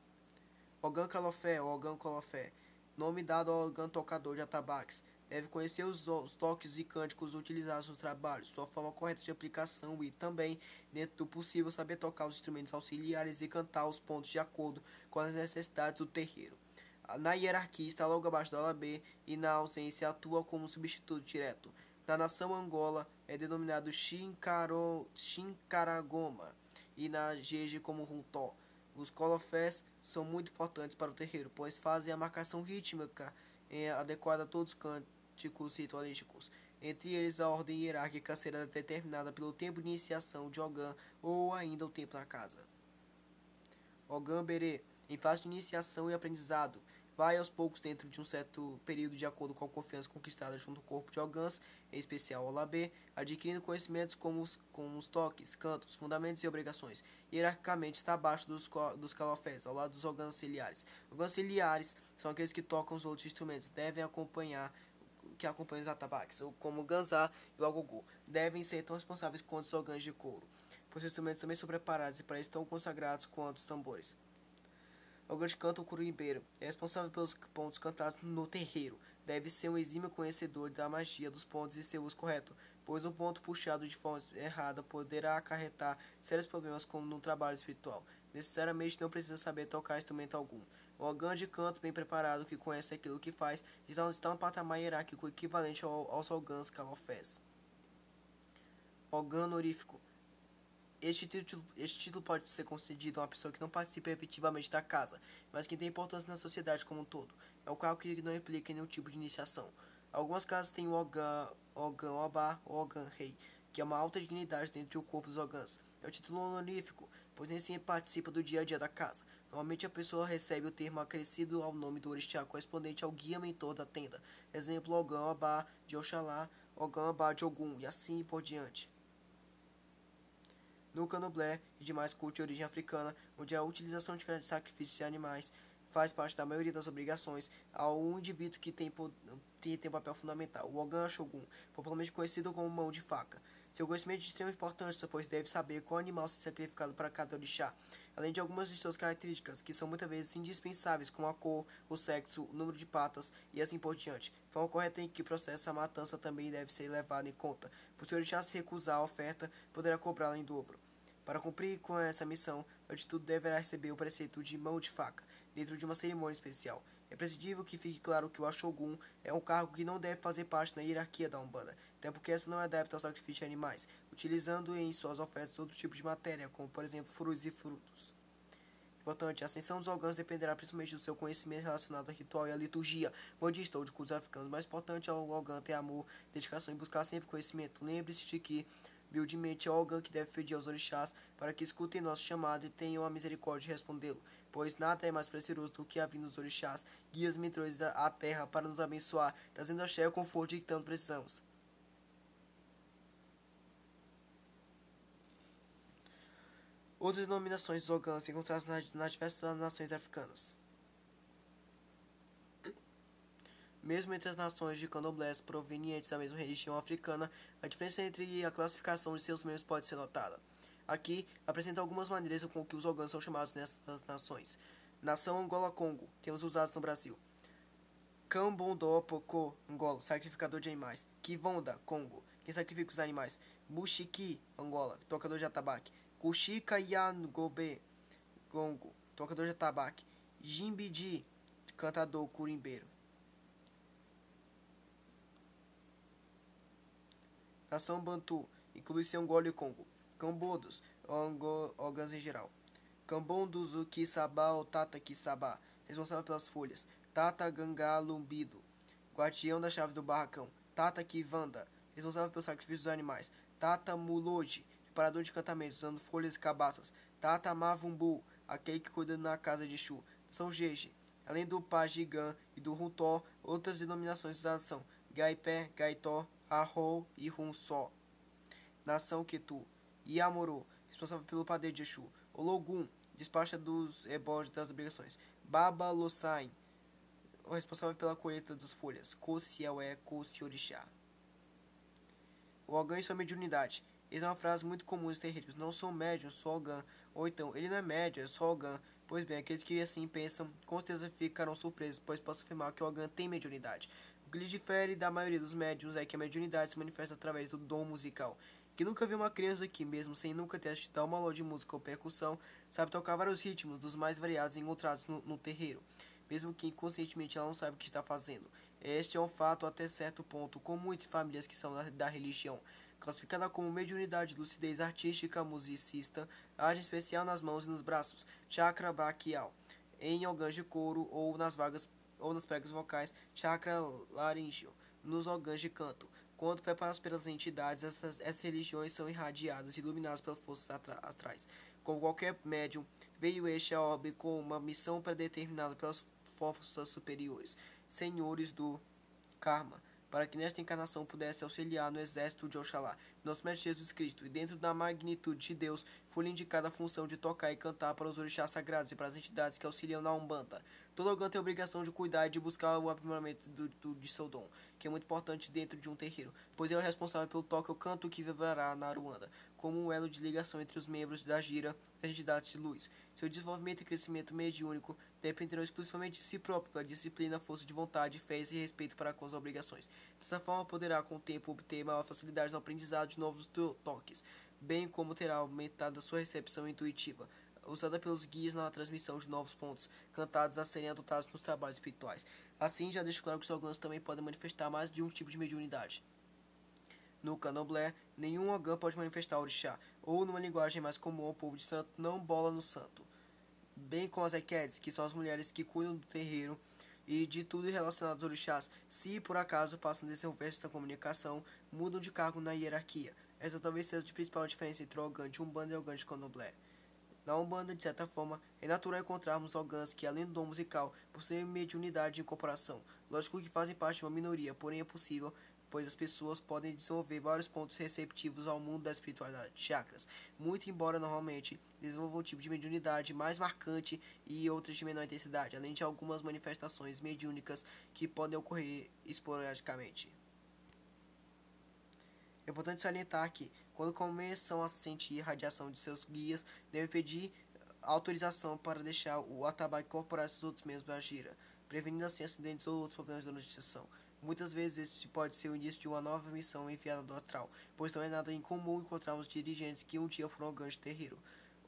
Speaker 1: Ogã Calofé ou Ogã Colofé, nome dado ao Ogã tocador de atabaques, deve conhecer os toques e cânticos utilizados nos trabalhos, sua forma correta de aplicação e também, dentro do possível, saber tocar os instrumentos auxiliares e cantar os pontos de acordo com as necessidades do terreiro. Na hierarquia está logo abaixo do alabê e na ausência atua como substituto direto. Na nação Angola é denominado Chincaragoma e na Jeje como Runtó. Os colofés são muito importantes para o terreiro, pois fazem a marcação rítmica adequada a todos os cânticos ritualísticos. Entre eles, a ordem hierárquica será determinada pelo tempo de iniciação de Ogã ou ainda o tempo na casa. Ogã Berê, em fase de iniciação e aprendizado, vai aos poucos dentro de um certo período de acordo com a confiança conquistada junto ao corpo de Ogãs, em especial ao Labê, adquirindo conhecimentos como os toques, cantos, fundamentos e obrigações. Hierarquicamente está abaixo dos calafés, ao lado dos Ogãs auxiliares. Ogãs auxiliares são aqueles que tocam os outros instrumentos, devem acompanhar que acompanham os atabaques, ou como o ganzá e o agogô, devem ser tão responsáveis quanto os ogãs de couro, pois os instrumentos também são preparados e para isso tão consagrados quanto os tambores. O grande canto ou curumbeiro é responsável pelos pontos cantados no terreiro. Deve ser um exímio conhecedor da magia dos pontos e seu uso correto, pois um ponto puxado de forma errada poderá acarretar sérios problemas como no trabalho espiritual. Necessariamente não precisa saber tocar instrumento algum. O órgão de canto bem preparado, que conhece aquilo que faz, está no patamar hierárquico equivalente aos órgãos calofés. Órgão honorífico. Este título pode ser concedido a uma pessoa que não participa efetivamente da casa, mas que tem importância na sociedade como um todo. É o cargo que não implica nenhum tipo de iniciação. Algumas casas têm o Ogã Obá ou Ogã Rei, que é uma alta dignidade dentro do corpo dos Ogãs. É o título honorífico, pois nem sempre participa do dia a dia da casa. Normalmente a pessoa recebe o termo acrescido ao nome do orixá correspondente ao guia mentor da tenda. Exemplo, Ogã Obá de Oxalá, Ogã Obá de Ogum e assim por diante. No candomblé e demais cultos de origem africana, onde a utilização de sacrifícios de animais faz parte da maioria das obrigações, há um indivíduo que tem um papel fundamental, o Ogã Shogun, popularmente conhecido como mão de faca. Seu conhecimento é de extrema importância, pois deve saber qual animal ser sacrificado para cada orixá, além de algumas de suas características, que são muitas vezes indispensáveis, como a cor, o sexo, o número de patas e assim por diante. A forma correta em que processa a matança também deve ser levada em conta, pois se o orixá se recusar a oferta, poderá cobrá-la em dobro. Para cumprir com essa missão, o instituto deverá receber o preceito de mão de faca. dentro de uma cerimônia especial. É prescindível que fique claro que o Ashogun é um cargo que não deve fazer parte da hierarquia da Umbanda, até porque essa não é adepta ao sacrifício de animais, utilizando em suas ofertas outro tipo de matéria, como por exemplo frutos e frutos. Importante, a ascensão dos órgãos dependerá principalmente do seu conhecimento relacionado ao ritual e à liturgia budista ou de cultos africanos. Mais importante é o órgão ter amor, dedicação e buscar sempre conhecimento. Lembre-se de que, humildemente, é o órgão que deve pedir aos orixás para que escutem nosso chamado e tenham a misericórdia de respondê-lo, pois nada é mais precioso do que a vinda dos orixás, guias mentores à terra para nos abençoar, trazendo axé o conforto de que tanto precisamos. Outras denominações dos órgãos encontradas nas diversas nações africanas. Mesmo entre as nações de candomblés provenientes da mesma região africana, a diferença entre a classificação de seus membros pode ser notada. Aqui, apresenta algumas maneiras com que os órgãos são chamados nessas nações. Nação Angola-Congo, temos usados no Brasil. Cambondó Pocô, Angola, sacrificador de animais. Kivonda, Congo, quem sacrifica os animais. Mushiki, Angola, tocador de atabaque. Kushika Yangobe, Congo, tocador de atabaque. Jimbidi, cantador curimbeiro. Nação Bantu, inclui-se Angola e Congo. Cambodos, órgãos em geral. Cambondos, o Kisabá ou Tata Kisabá, responsável pelas folhas. Tata Gangá Lumbido, guardião da chave do barracão. Tata Kivanda, responsável pelo sacrifício dos animais. Tata Muloji, preparador de cantamentos usando folhas e cabaças. Tata Mavumbu, aquele que cuida na casa de Xu. São Jeje. Além do Pajigã e do Runtó, outras denominações usadas são Gaipé, Gaitó, Arrou e Hunsó. Nação Ketu. Iamorô, responsável pelo padeiro de Exu. Ologum, despacha dos ebódios das obrigações. Baba Lossain, o responsável pela colheita das folhas. Kosiaué, Kosiorixá. O Ogã e sua mediunidade. Eis uma frase muito comum nos terreiros. Não sou médium, sou Ogã. Ou então, ele não é médium, é só Ogã. Pois bem, aqueles que assim pensam, com certeza ficarão surpresos, pois posso afirmar que o Ogã tem mediunidade. O que lhe difere da maioria dos médiums é que a mediunidade se manifesta através do dom musical. Que nunca viu uma criança que, mesmo sem nunca ter assistido a uma aula de música ou percussão, sabe tocar vários ritmos dos mais variados encontrados no terreiro, mesmo que inconscientemente ela não saiba o que está fazendo. Este é um fato até certo ponto comum entre famílias que são da religião. Classificada como mediunidade, lucidez artística, musicista, age especial nas mãos e nos braços, chakra braquial, em órgãos de couro ou nas vagas ou nas pregas vocais, chakra laríngeo, nos órgãos de canto. Quando preparadas pelas entidades, essas religiões são irradiadas e iluminadas pelas forças astrais. Como qualquer médium, veio este a orbe com uma missão predeterminada pelas forças superiores, senhores do karma, para que nesta encarnação pudesse auxiliar no exército de Oxalá, nosso Mestre Jesus Cristo, e dentro da magnitude de Deus, foi-lhe indicada a função de tocar e cantar para os orixás sagrados e para as entidades que auxiliam na Umbanda. Todo órgão tem a obrigação de cuidar e de buscar o aprimoramento de seu dom, que é muito importante dentro de um terreiro, pois ele é o responsável pelo toque ou canto que vibrará na Aruanda, como um elo de ligação entre os membros da gira e as entidades de luz. Seu desenvolvimento e crescimento mediúnico dependerão exclusivamente de si próprio, pela disciplina, força de vontade, fé e respeito para com as obrigações. Dessa forma, poderá com o tempo obter maior facilidade no aprendizado de novos toques, bem como terá aumentado a sua recepção intuitiva, usada pelos guias na transmissão de novos pontos, cantados a serem adotados nos trabalhos espirituais. Assim, já deixo claro que os órgãos também podem manifestar mais de um tipo de mediunidade. No candomblé, nenhum ogã pode manifestar orixá, ou numa linguagem mais comum ao povo de santo, não bola no santo. Bem como as equedes, que são as mulheres que cuidam do terreiro e de tudo relacionado aos orixás, se por acaso passam a desenvolver esta comunicação, mudam de cargo na hierarquia. Essa talvez seja a principal diferença entre o ogã de Umbanda e o ogã de candomblé. Na Umbanda, de certa forma, é natural encontrarmos órgãos que, além do dom musical, possuem mediunidade de incorporação. Lógico que fazem parte de uma minoria, porém é possível, pois as pessoas podem desenvolver vários pontos receptivos ao mundo da espiritualidade, chakras, muito embora normalmente desenvolvam um tipo de mediunidade mais marcante e outras de menor intensidade, além de algumas manifestações mediúnicas que podem ocorrer esporadicamente. É importante salientar que, quando começam a sentir radiação de seus guias, devem pedir autorização para deixar o atabaque incorporar esses outros membros da gira, prevenindo assim acidentes ou outros problemas durante a sessão. Muitas vezes esse pode ser o início de uma nova missão enviada do astral, pois não é nada incomum encontrarmos dirigentes que um dia foram ao gancho terreiro.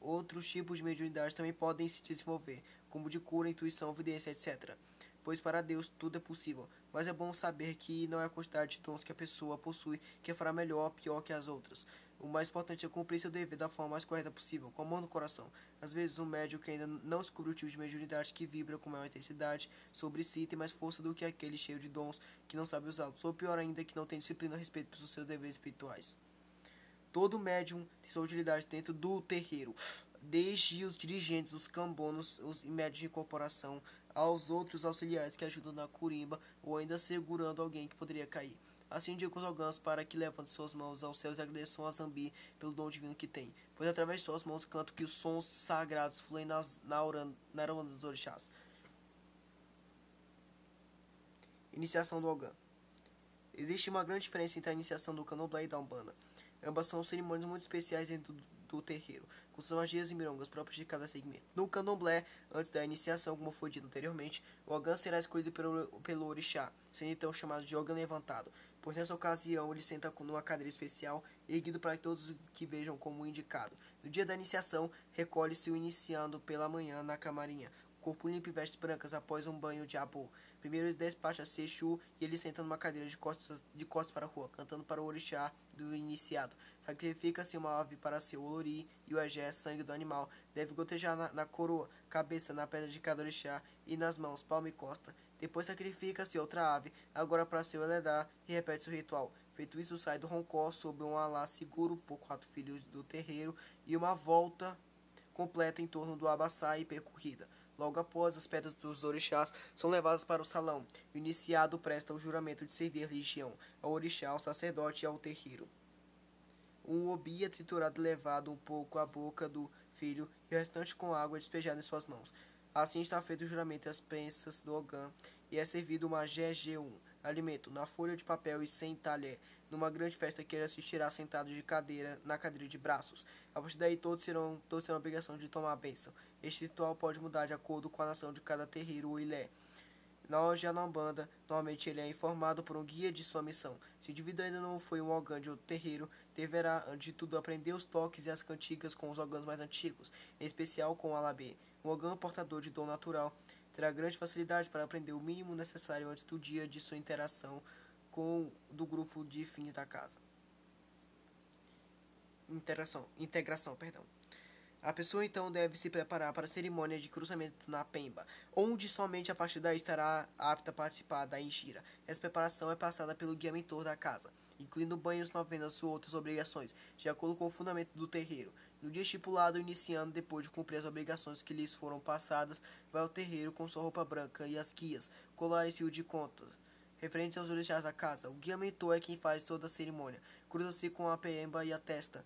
Speaker 1: outros tipos de mediunidade também podem se desenvolver, como de cura, intuição, evidência, etc. Pois para Deus tudo é possível, mas é bom saber que não é a quantidade de dons que a pessoa possui que fará melhor ou pior que as outras. O mais importante é cumprir seu dever da forma mais correta possível, com amor no coração. Às vezes, um médium que ainda não descobriu o tipo de mediunidade que vibra com maior intensidade sobre si tem mais força do que aquele cheio de dons que não sabe usá-los, ou pior ainda, que não tem disciplina a respeito dos seus deveres espirituais. Todo médium tem sua utilidade dentro do terreiro, desde os dirigentes, os cambonos, os médios de incorporação, aos outros auxiliares que ajudam na curimba ou ainda segurando alguém que poderia cair. Assim digo os órgãos para que levantem suas mãos aos céus e agradeçam a Zambi pelo dom divino que tem, pois através de suas mãos canto que os sons sagrados fluem na aranda dos orixás. Iniciação do Ogã. Existe uma grande diferença entre a iniciação do candomblé e da umbanda. Ambas são cerimônias muito especiais dentro do terreiro, com suas magias e mirongas próprias de cada segmento. No candomblé, antes da iniciação, como foi dito anteriormente, o ogã será escolhido pelo orixá, sendo então chamado de ogã levantado, pois nessa ocasião ele senta numa cadeira especial, erguido para que todos que vejam como indicado. No dia da iniciação, recolhe-se o iniciando pela manhã na camarinha, corpo limpo e vestes brancas após um banho de abô. Primeiro ele despacha Sexu e ele senta numa cadeira de costas para a rua, cantando para o orixá do iniciado. Sacrifica-se uma ave para seu olori e o egé, sangue do animal. Deve gotejar na coroa, cabeça, na pedra de cada orixá e nas mãos, palma e costa. Depois sacrifica-se outra ave, agora para seu eledá, e repete-se o ritual. Feito isso, sai do roncó sob um alá seguro por 4 filhos do terreiro e uma volta completa em torno do abaçá e percorrida. Logo após, as pedras dos orixás são levadas para o salão. O iniciado presta o juramento de servir a religião, ao orixá, ao sacerdote e ao terreiro. Um obi é triturado e levado um pouco à boca do filho e o restante com água despejada em suas mãos. Assim está feito o juramento e as pensas do Ogã, e é servido uma GG1, alimento, na folha de papel e sem talher, numa grande festa que ele assistirá sentado na cadeira de braços. A partir daí todos terão a obrigação de tomar a bênção. Este ritual pode mudar de acordo com a nação de cada terreiro ou ilé. Já na Umbanda, normalmente ele é informado por um guia de sua missão. Se o indivíduo ainda não foi um ogã de outro terreiro, deverá, antes de tudo, aprender os toques e as cantigas com os ogãs mais antigos, em especial com o alabê. Um ogã portador de dom natural terá grande facilidade para aprender o mínimo necessário antes do dia de sua interação com do grupo de fins da casa. Integração, perdão. A pessoa então deve se preparar para a cerimônia de cruzamento na Pemba, onde somente a partir daí estará apta a participar da Injira. Essa preparação é passada pelo guia mentor da casa, incluindo banhos, novenas ou outras obrigações, de acordo com o fundamento do terreiro. No dia estipulado, iniciando depois de cumprir as obrigações que lhes foram passadas, vai ao terreiro com sua roupa branca e as guias, colares e o de contas. Referentes aos orixás da casa, o guia mentor é quem faz toda a cerimônia. Cruza-se com a pemba e a testa,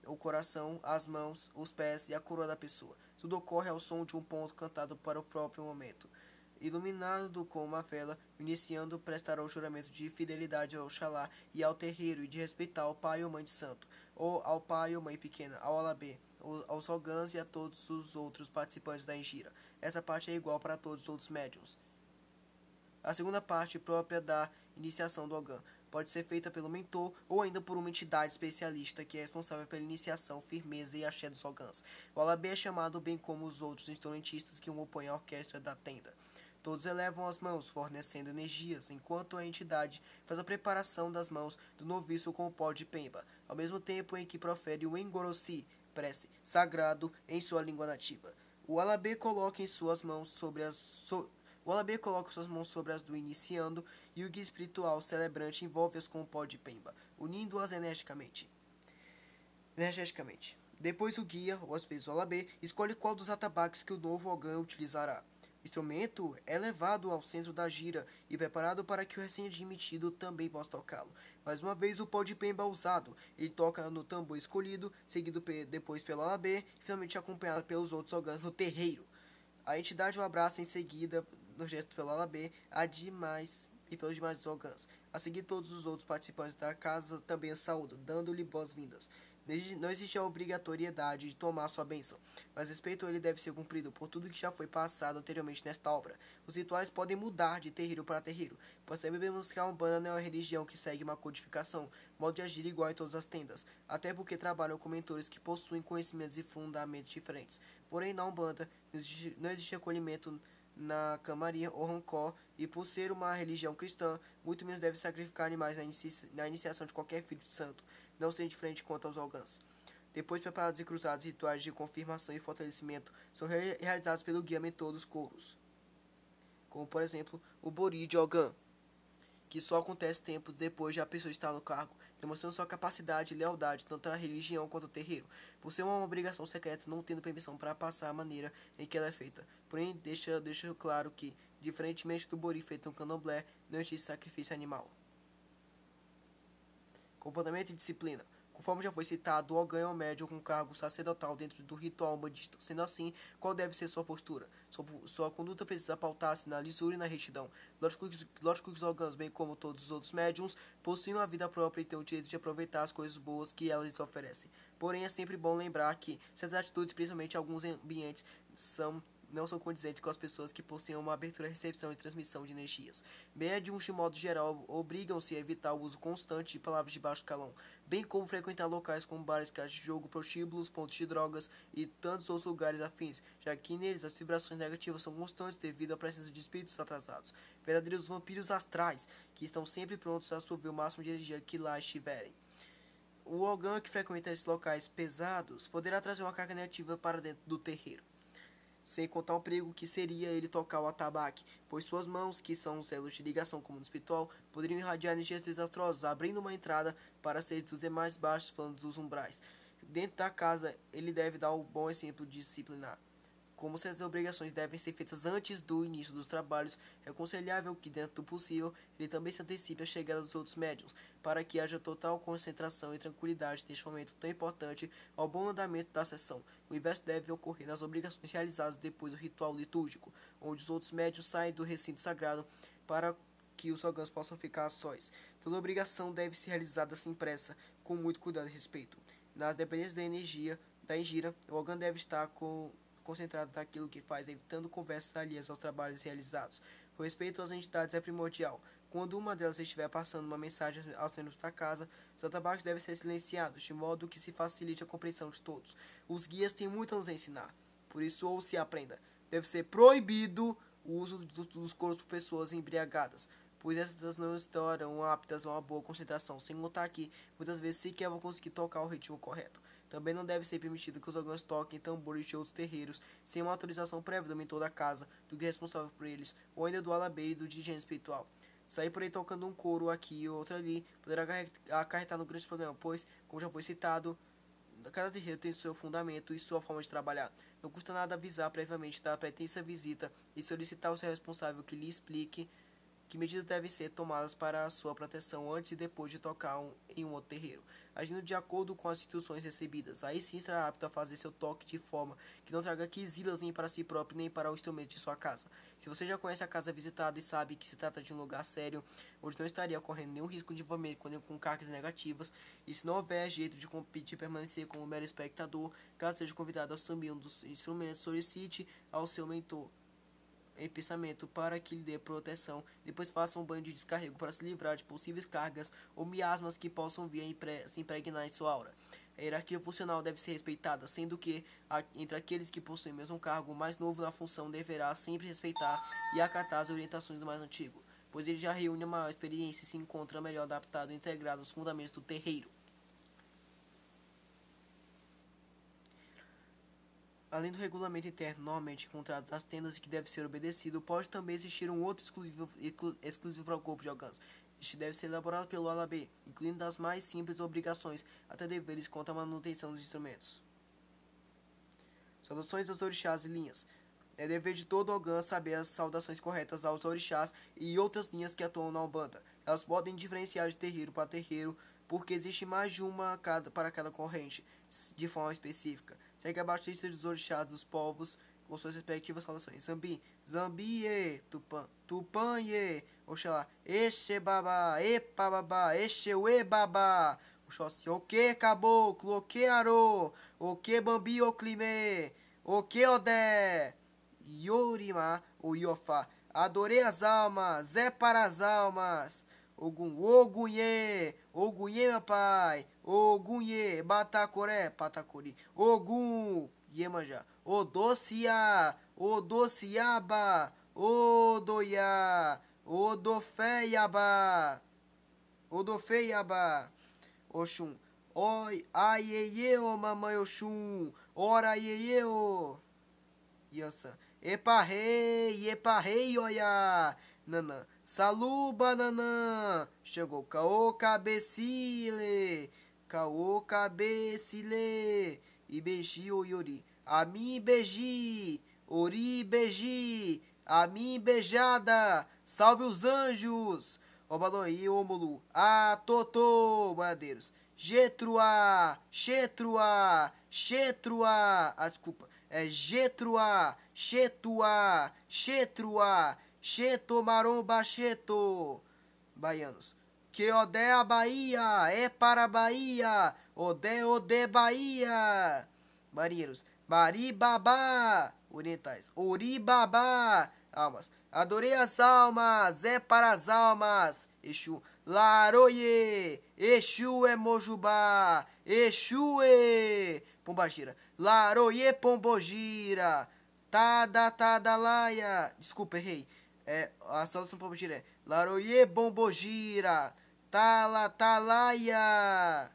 Speaker 1: o coração, as mãos, os pés e a coroa da pessoa. Tudo ocorre ao som de um ponto cantado para o próprio momento. Iluminado com uma vela, o iniciando prestará o juramento de fidelidade ao Oxalá e ao terreiro e de respeitar ao pai ou mãe de santo, ou ao pai ou mãe pequena, ao alabê, aos ogãs e a todos os outros participantes da Injira. Essa parte é igual para todos os outros médiuns. A segunda parte, própria da iniciação do Ogã, pode ser feita pelo mentor ou ainda por uma entidade especialista que é responsável pela iniciação, firmeza e axé dos Ogãs. O alabê é chamado, bem como os outros instrumentistas que o opõem à orquestra da tenda. Todos elevam as mãos, fornecendo energias, enquanto a entidade faz a preparação das mãos do noviço com o pó de pemba, ao mesmo tempo em que profere o engorossi, prece, sagrado em sua língua nativa. O alabê coloca suas mãos sobre as do iniciando e o guia espiritual celebrante envolve-as com o pó de pemba, unindo-as energeticamente. Depois o guia, ou às vezes o alabê, escolhe qual dos atabaques que o novo ogã utilizará. O instrumento é levado ao centro da gira e preparado para que o recém-admitido também possa tocá-lo. Mais uma vez o pó de pemba é usado. Ele toca no tambor escolhido, seguido depois pelo alabê e finalmente acompanhado pelos outros ogãs no terreiro. A entidade o abraça em seguida, no gesto pelo alabê, e pelos demais ogãs. A seguir, todos os outros participantes da casa também o saúdam, dando-lhe boas-vindas. Não existe a obrigatoriedade de tomar sua bênção, mas o respeito ele deve ser cumprido por tudo que já foi passado anteriormente nesta obra. Os rituais podem mudar de terreiro para terreiro, pois sabemos que a Umbanda não é uma religião que segue uma codificação, modo de agir igual em todas as tendas, até porque trabalham com mentores que possuem conhecimentos e fundamentos diferentes. Porém, na Umbanda não existe acolhimento na camarinha ou rancor, e por ser uma religião cristã, muito menos deve sacrificar animais na iniciação de qualquer filho de santo, não sendo diferente quanto aos Ogãs. Depois preparados e cruzados, rituais de confirmação e fortalecimento são realizados pelo guia mentor dos coros, como por exemplo o Bori de Ogã, que só acontece tempos depois de a pessoa estar no cargo, demonstrando sua capacidade e lealdade tanto à religião quanto ao terreiro, por ser uma obrigação secreta não tendo permissão para passar a maneira em que ela é feita. Porém, deixa claro que, diferentemente do Bori feito no candomblé, não existe sacrifício animal. Comportamento e disciplina. Conforme já foi citado, o Ogã é um médium com cargo sacerdotal dentro do ritual umbandista. Sendo assim, qual deve ser sua postura? Sua conduta precisa pautar-se na lisura e na retidão. Lógico que os Ogãs, bem como todos os outros médiums, possuem uma vida própria e têm o direito de aproveitar as coisas boas que elas lhes oferecem. Porém, é sempre bom lembrar que certas atitudes, principalmente em alguns ambientes, não são condizentes com as pessoas que possuem uma abertura à recepção e transmissão de energias. Médiums, de modo geral, obrigam-se a evitar o uso constante de palavras de baixo calão, bem como frequentar locais como bares, casas de jogo, prostíbulos, pontos de drogas e tantos outros lugares afins, já que neles as vibrações negativas são constantes devido à presença de espíritos atrasados, verdadeiros vampiros astrais, que estão sempre prontos a absorver o máximo de energia que lá estiverem. O Ogã que frequenta esses locais pesados poderá trazer uma carga negativa para dentro do terreiro, sem contar o perigo que seria ele tocar o atabaque, pois suas mãos, que são os elos de ligação como no espiritual, poderiam irradiar energias desastrosas, abrindo uma entrada para seres dos demais baixos planos dos umbrais. Dentro da casa, ele deve dar o bom exemplo de disciplinar. Como certas obrigações devem ser feitas antes do início dos trabalhos, é aconselhável que, dentro do possível, ele também se antecipe à chegada dos outros médiuns, para que haja total concentração e tranquilidade neste momento tão importante ao bom andamento da sessão. O inverso deve ocorrer nas obrigações realizadas depois do ritual litúrgico, onde os outros médiuns saem do recinto sagrado para que os órgãos possam ficar a sós. Toda obrigação deve ser realizada sem pressa, com muito cuidado e respeito. Nas dependências da engira, o órgão deve estar concentrado naquilo que faz, evitando conversas alheias aos trabalhos realizados. O respeito às entidades é primordial. Quando uma delas estiver passando uma mensagem aos membros da casa, os atabaques devem ser silenciados, de modo que se facilite a compreensão de todos. Os guias têm muito a nos ensinar, por isso ouça e aprenda. Deve ser proibido o uso dos coros por pessoas embriagadas, pois essas não estarão aptas a uma boa concentração, sem contar que muitas vezes sequer vão conseguir tocar o ritmo correto. Também não deve ser permitido que os órgãos toquem tambores de outros terreiros sem uma autorização prévia do mentor da casa, do guia responsável por eles, ou ainda do alabê e do dirigente espiritual. Sair por aí tocando um coro aqui e outro ali poderá acarretar no grande problema, pois, como já foi citado, cada terreiro tem seu fundamento e sua forma de trabalhar. Não custa nada avisar previamente da pretensa visita e solicitar ao seu responsável que lhe explique que medidas devem ser tomadas para a sua proteção antes e depois de tocar em um outro terreiro, agindo de acordo com as instruções recebidas. Aí sim estará apto a fazer seu toque de forma que não traga quisilas nem para si próprio nem para o instrumento de sua casa. Se você já conhece a casa visitada e sabe que se trata de um lugar sério, onde não estaria correndo nenhum risco de envolvimento com cargas negativas, e se não houver jeito de permanecer como mero espectador, caso seja convidado a assumir um dos instrumentos, solicite ao seu mentor em pensamento para que lhe dê proteção. Depois faça um banho de descarrego para se livrar de possíveis cargas ou miasmas que possam vir a se impregnar em sua aura. A hierarquia funcional deve ser respeitada, sendo que, entre aqueles que possuem o mesmo cargo, o mais novo na função deverá sempre respeitar e acatar as orientações do mais antigo, pois ele já reúne a maior experiência e se encontra melhor adaptado e integrado aos fundamentos do terreiro. Além do regulamento interno normalmente encontrado nas tendas e que deve ser obedecido, pode também existir um outro exclusivo para o corpo de órgãos. Este deve ser elaborado pelo alabê, incluindo das mais simples obrigações até deveres quanto à manutenção dos instrumentos. Saudações aos orixás e linhas. É dever de todo órgão saber as saudações corretas aos orixás e outras linhas que atuam na Umbanda. Elas podem diferenciar de terreiro para terreiro, porque existe mais de uma para cada corrente, de forma específica. Segue abaixo a lista dos orixás dos povos, com suas respectivas saudações. Zambi, Zambie, Tupã, Tupãe, Oxalá, Exebabá, Epababá, Exeuebabá, Oxóssi. O que, caboclo? O que, arô? O que, bambi, o clime? O que, odé? Yorima, o Iofá. Adorei as almas, é para as almas. Ogum, Ogunhê, Ogunhê, meu pai. Ogunhê, Batacoré, Patacori. Ogum, Iemanjá. Odociá, Odociaba, Odoiá, Odofeiaba, Odofeiaba. Oxum, oi, aiê, ô mamãe Oxum, ora aiê, ô. Yansan. Epa rei, olha. Nanã. Saluba, nanã. Chegou caô cabecile. Caô cabecile. E beiji o Yori. A mim beiji. Ori beiji. A mim beijada. Salve os anjos. Obaloi, Omulu. A Totô. Boiadeiros. Getrua. Chetrua. Chetrua. Ah, desculpa. É Getrua, Chetua, Chetrua, Chetomaromba, Cheto. Baianos. Que Odé a Bahia, é para a Bahia, Odé, Bahia. Marinheiros. Maribabá. Orientais. Oribabá. Almas. Adorei as almas, é para as almas. Exu. Laroie. Exu é Mojubá. Exu é Pombagira. Laroie Pombogira. Tadalaia. Desculpa, errei. A saudação Pombogira é Laroie Bombogira. Talaia.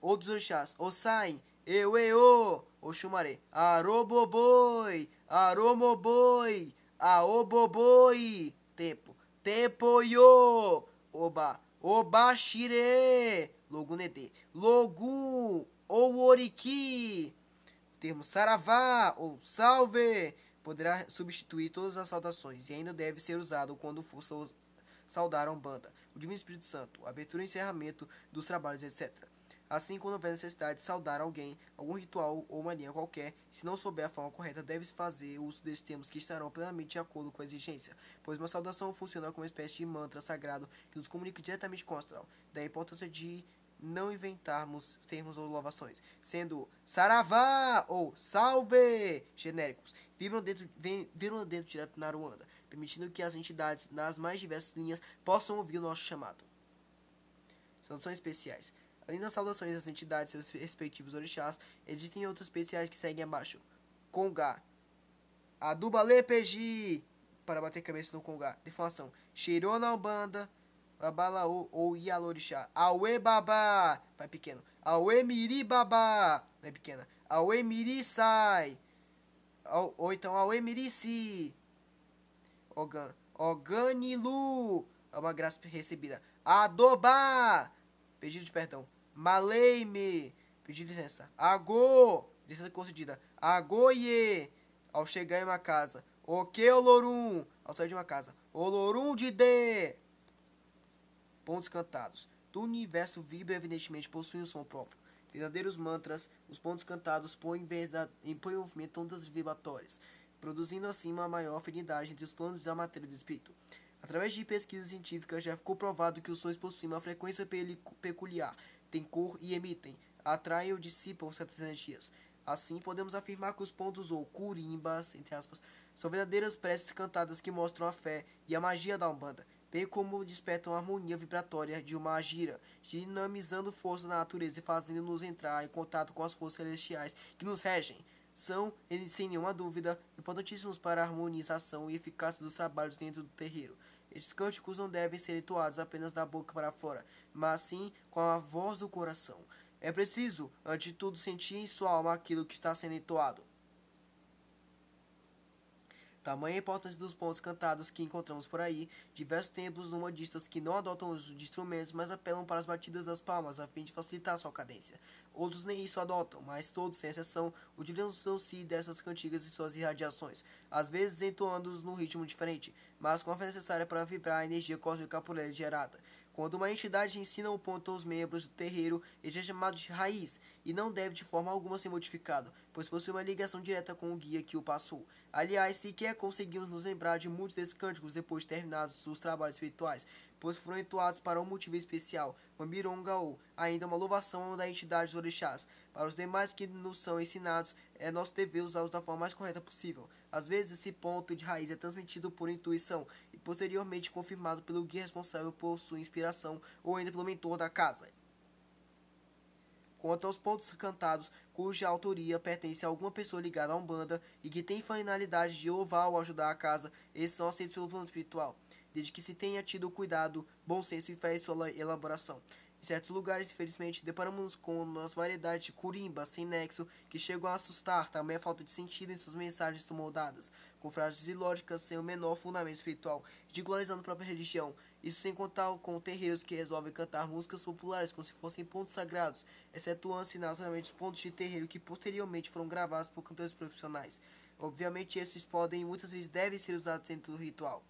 Speaker 1: Outros orixás. Ossain. Eueô. Oxumaré. Aroboboi. Aromoboi. Aoboboi. Tempo. Tempoiô. Oba. Obaxire. Logunedê. Logu. Ou Oriki. O termo saravá ou salve poderá substituir todas as saudações e ainda deve ser usado quando for saudar a Umbanda, o Divino Espírito Santo, abertura e encerramento dos trabalhos, etc. Assim, quando houver necessidade de saudar alguém, algum ritual ou mania qualquer, se não souber a forma correta, deve-se fazer uso desses termos que estarão plenamente de acordo com a exigência, pois uma saudação funciona como uma espécie de mantra sagrado que nos comunica diretamente com o astral. Daí a importância de não inventarmos termos ou louvações, sendo saravá ou salve genéricos, viram dentro direto na Aruanda, permitindo que as entidades nas mais diversas linhas possam ouvir o nosso chamado. Saudações especiais. Além das saudações das entidades e seus respectivos orixás, existem outras especiais que seguem abaixo. Congá. Adubale Peji. Para bater cabeça no Congá. Defamação. Cheirou na Umbanda. Babalaô ou Ialorixá. Aue Babá. Pai pequeno. Aue Miri Babá. Pai pequena. Aue Miri Sai. Ou então Aue Mirici. Ogan. Oganilu. É uma graça recebida. Adobá. Pedido de perdão. Maleime. Pedir licença. Agô. Licença concedida. Agoie. Ao chegar em uma casa. O que, Olorum? Ao sair de uma casa. Olorum de D. Pontos cantados. Do universo vibra evidentemente possui um som próprio. Verdadeiros mantras, os pontos cantados põem em movimento ondas vibratórias, produzindo assim uma maior afinidade entre os planos da matéria e do espírito. Através de pesquisas científicas já ficou provado que os sons possuem uma frequência peculiar, têm cor e emitem, atraem ou dissipam certas energias. Assim, podemos afirmar que os pontos ou curimbas, entre aspas, são verdadeiras preces cantadas que mostram a fé e a magia da Umbanda, bem como despertam a harmonia vibratória de uma agira, dinamizando força da natureza e fazendo-nos entrar em contato com as forças celestiais que nos regem. São, sem nenhuma dúvida, importantíssimos para a harmonização e eficácia dos trabalhos dentro do terreiro. Estes cânticos não devem ser entoados apenas da boca para fora, mas sim com a voz do coração. É preciso, antes de tudo, sentir em sua alma aquilo que está sendo entoado. Tamanha a importância dos pontos cantados que encontramos por aí, diversos templos umbandistas que não adotam o uso de instrumentos, mas apelam para as batidas das palmas a fim de facilitar sua cadência. Outros nem isso adotam, mas todos, sem exceção, utilizam-se dessas cantigas e suas irradiações, às vezes entoando-os num ritmo diferente, mas com a fé necessária para vibrar a energia cósmica por ele gerada. Quando uma entidade ensina um ponto aos membros do terreiro, ele é chamado de raiz e não deve de forma alguma ser modificado, pois possui uma ligação direta com o guia que o passou. Aliás, sequer conseguimos nos lembrar de muitos desses cânticos depois de terminados os trabalhos espirituais, pois foram entoados para um motivo especial, uma mironga ou ainda uma louvação da entidade dos orixás. Para os demais que nos são ensinados, é nosso dever usá-los da forma mais correta possível. Às vezes, esse ponto de raiz é transmitido por intuição e posteriormente confirmado pelo guia responsável por sua inspiração ou ainda pelo mentor da casa. Quanto aos pontos cantados, cuja autoria pertence a alguma pessoa ligada a Umbanda e que tem finalidade de louvar ou ajudar a casa, esses são aceitos pelo plano espiritual, desde que se tenha tido cuidado, bom senso e fé em sua elaboração. Em certos lugares, infelizmente, deparamos com uma variedade de curimbas sem nexo que chegam a assustar, também a falta de sentido em suas mensagens moldadas, com frases ilógicas sem o menor fundamento espiritual, ridicularizando a própria religião. Isso sem contar com terreiros que resolvem cantar músicas populares como se fossem pontos sagrados, excetuando-se naturalmente os pontos de terreiro que posteriormente foram gravados por cantores profissionais. Obviamente, esses podem e muitas vezes devem ser usados dentro do ritual.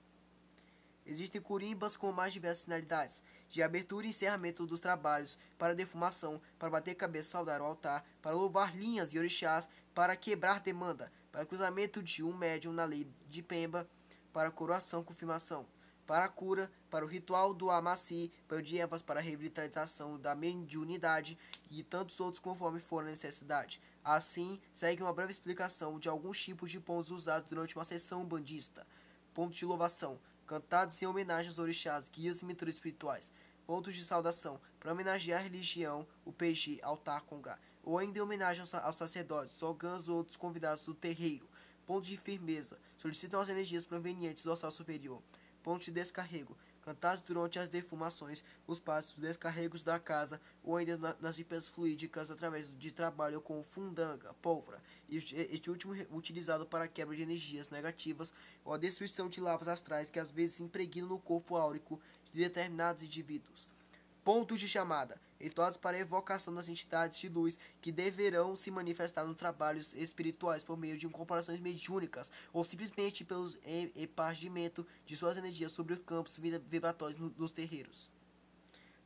Speaker 1: Existem curimbas com mais diversas finalidades, de abertura e encerramento dos trabalhos, para defumação, para bater cabeça, saudar o altar, para louvar linhas e orixás, para quebrar demanda, para cruzamento de um médium na lei de Pemba, para coroação, confirmação, para a cura, para o ritual do Amaci, para o de ervas, para a revitalização da mediunidade e tantos outros conforme for a necessidade. Assim, segue uma breve explicação de alguns tipos de pontos usados durante uma sessão bandista. Pontos de louvação, cantados em homenagem aos orixás, guias e mentores espirituais. Pontos de saudação, para homenagear a religião, o peixe, altar, congá. Ou ainda em homenagem aos sacerdotes, ogãs ou outros convidados do terreiro. Pontos de firmeza, solicitam as energias provenientes do astral superior. Pontos de descarrego, cantados durante as defumações, os passos, os descarregos da casa, ou ainda nas limpezas fluídicas através de trabalho com fundanga, pólvora, este último utilizado para a quebra de energias negativas ou a destruição de lavas astrais que às vezes impregnam no corpo áurico de determinados indivíduos. Pontos de chamada, rituais para a evocação das entidades de luz que deverão se manifestar nos trabalhos espirituais por meio de incorporações mediúnicas ou simplesmente pelo espargimento de suas energias sobre os campos vibratórios nos terreiros.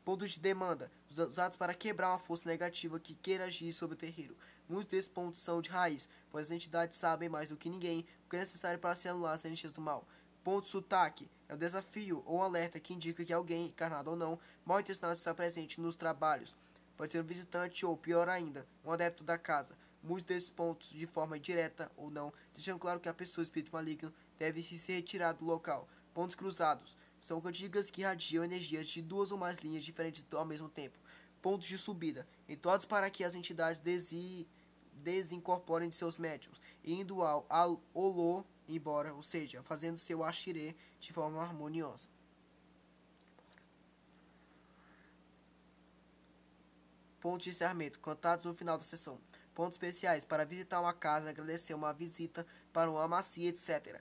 Speaker 1: Pontos de demanda, usados para quebrar uma força negativa que queira agir sobre o terreiro. Muitos desses pontos são de raiz, pois as entidades sabem mais do que ninguém o que é necessário para se anular as energias do mal. Ponto de sotaque é um desafio ou um alerta que indica que alguém, encarnado ou não, mal intencionado está presente nos trabalhos. Pode ser um visitante ou, pior ainda, um adepto da casa. Muitos desses pontos, de forma direta ou não, deixam claro que a pessoa espírito maligno deve se retirar do local. Pontos cruzados são cantigas que irradiam energias de duas ou mais linhas diferentes ao mesmo tempo. Pontos de subida, entoados para que as entidades desincorporem de seus médiums, indo ao Olô embora, ou seja, fazendo seu axirê de forma harmoniosa. Pontos de encerramento, cantados no final da sessão. Pontos especiais, para visitar uma casa, agradecer uma visita para uma amacia, etc.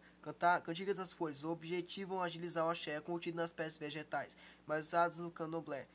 Speaker 1: Cantigas das folhas, objetivam agilizar o axé contido nas peças vegetais, mas usados no candomblé.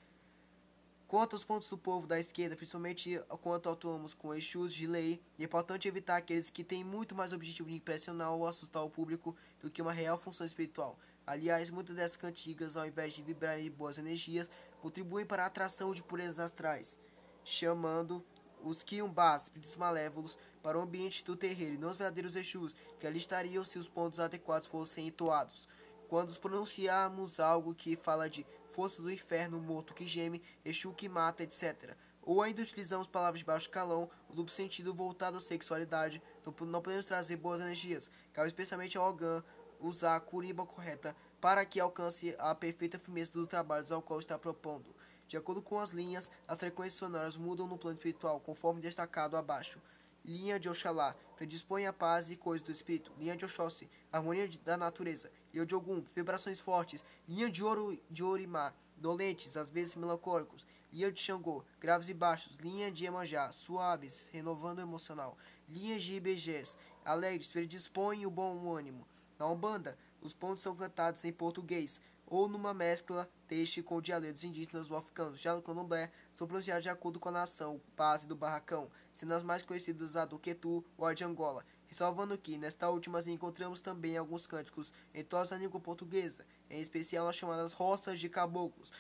Speaker 1: Quanto aos pontos do povo da esquerda, principalmente quanto atuamos com eixos de lei, é importante evitar aqueles que têm muito mais objetivo de impressionar ou assustar o público do que uma real função espiritual. Aliás, muitas dessas cantigas, ao invés de vibrarem de boas energias, contribuem para a atração de purezas astrais, chamando os quiumbás, espíritos malévolos, para o ambiente do terreiro e não os verdadeiros exus, que ali estariam se os pontos adequados fossem entoados. Quando pronunciarmos algo que fala de força do inferno, morto que geme, Exu que mata, etc. Ou ainda utilizamos palavras de baixo calão, o duplo sentido voltado à sexualidade, não podemos trazer boas energias. Cabe especialmente ao Ogã usar a curiba correta para que alcance a perfeita firmeza do trabalho ao qual está propondo. De acordo com as linhas, as frequências sonoras mudam no plano espiritual, conforme destacado abaixo. Linha de Oxalá, predispõe a paz e coisas do espírito. Linha de Oxóssi, harmonia da natureza. Linha de Ogum, vibrações fortes. Linha de Orimá, dolentes, às vezes melancólicos. Linha de Xangô, graves e baixos. Linha de Iemanjá, suaves, renovando o emocional. Linha de IBGs, alegres, predispõem o bom ânimo. Na Umbanda, os pontos são cantados em português, ou numa mescla deste com dialetos indígenas ou africanos. Já no candomblé, são pronunciados de acordo com a nação base do barracão, sendo as mais conhecidas a do Quetu ou a de Angola. Ressalvando que, nesta última, encontramos também alguns cânticos entoados na língua portuguesa, em especial as chamadas roças de caboclos.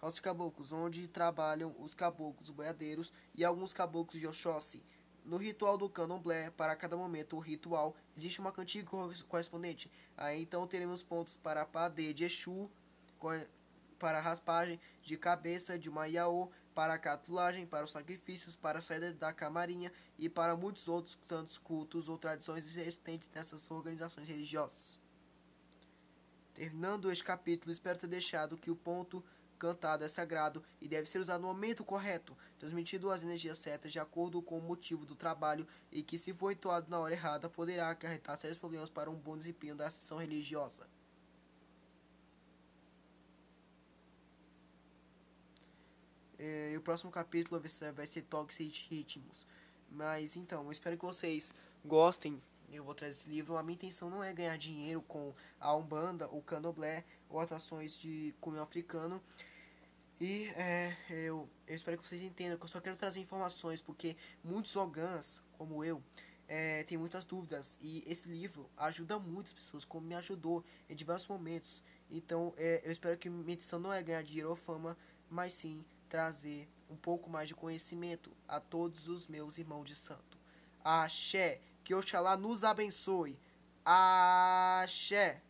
Speaker 1: aos caboclos, onde trabalham os caboclos boiadeiros e alguns caboclos de Oxóssi. No ritual do candomblé, para cada momento ritual, existe uma cantiga correspondente. Aí então teremos pontos para padê de Exu, para raspagem de cabeça de uma Iaô, para a catulagem, para os sacrifícios, para a saída da camarinha e para muitos outros tantos cultos ou tradições existentes nessas organizações religiosas. Terminando este capítulo, espero ter deixado que o ponto cantado é sagrado e deve ser usado no momento correto, transmitindo as energias certas de acordo com o motivo do trabalho e que, se for entoado na hora errada, poderá acarretar sérios problemas para um bom desempenho da sessão religiosa. E o próximo capítulo vai ser Toques e Ritmos. Mas então, eu espero que vocês gostem. Eu vou trazer esse livro. A minha intenção não é ganhar dinheiro com a Umbanda, o Candomblé ou atrações de cunho africano. E eu espero que vocês entendam que eu só quero trazer informações, porque muitos ogãs, como eu, tem muitas dúvidas. E esse livro ajuda muitas pessoas, como me ajudou em diversos momentos. Então, eu espero que minha intenção não é ganhar dinheiro ou fama, mas sim trazer um pouco mais de conhecimento a todos os meus irmãos de santo. Axé, que Oxalá nos abençoe. Axé.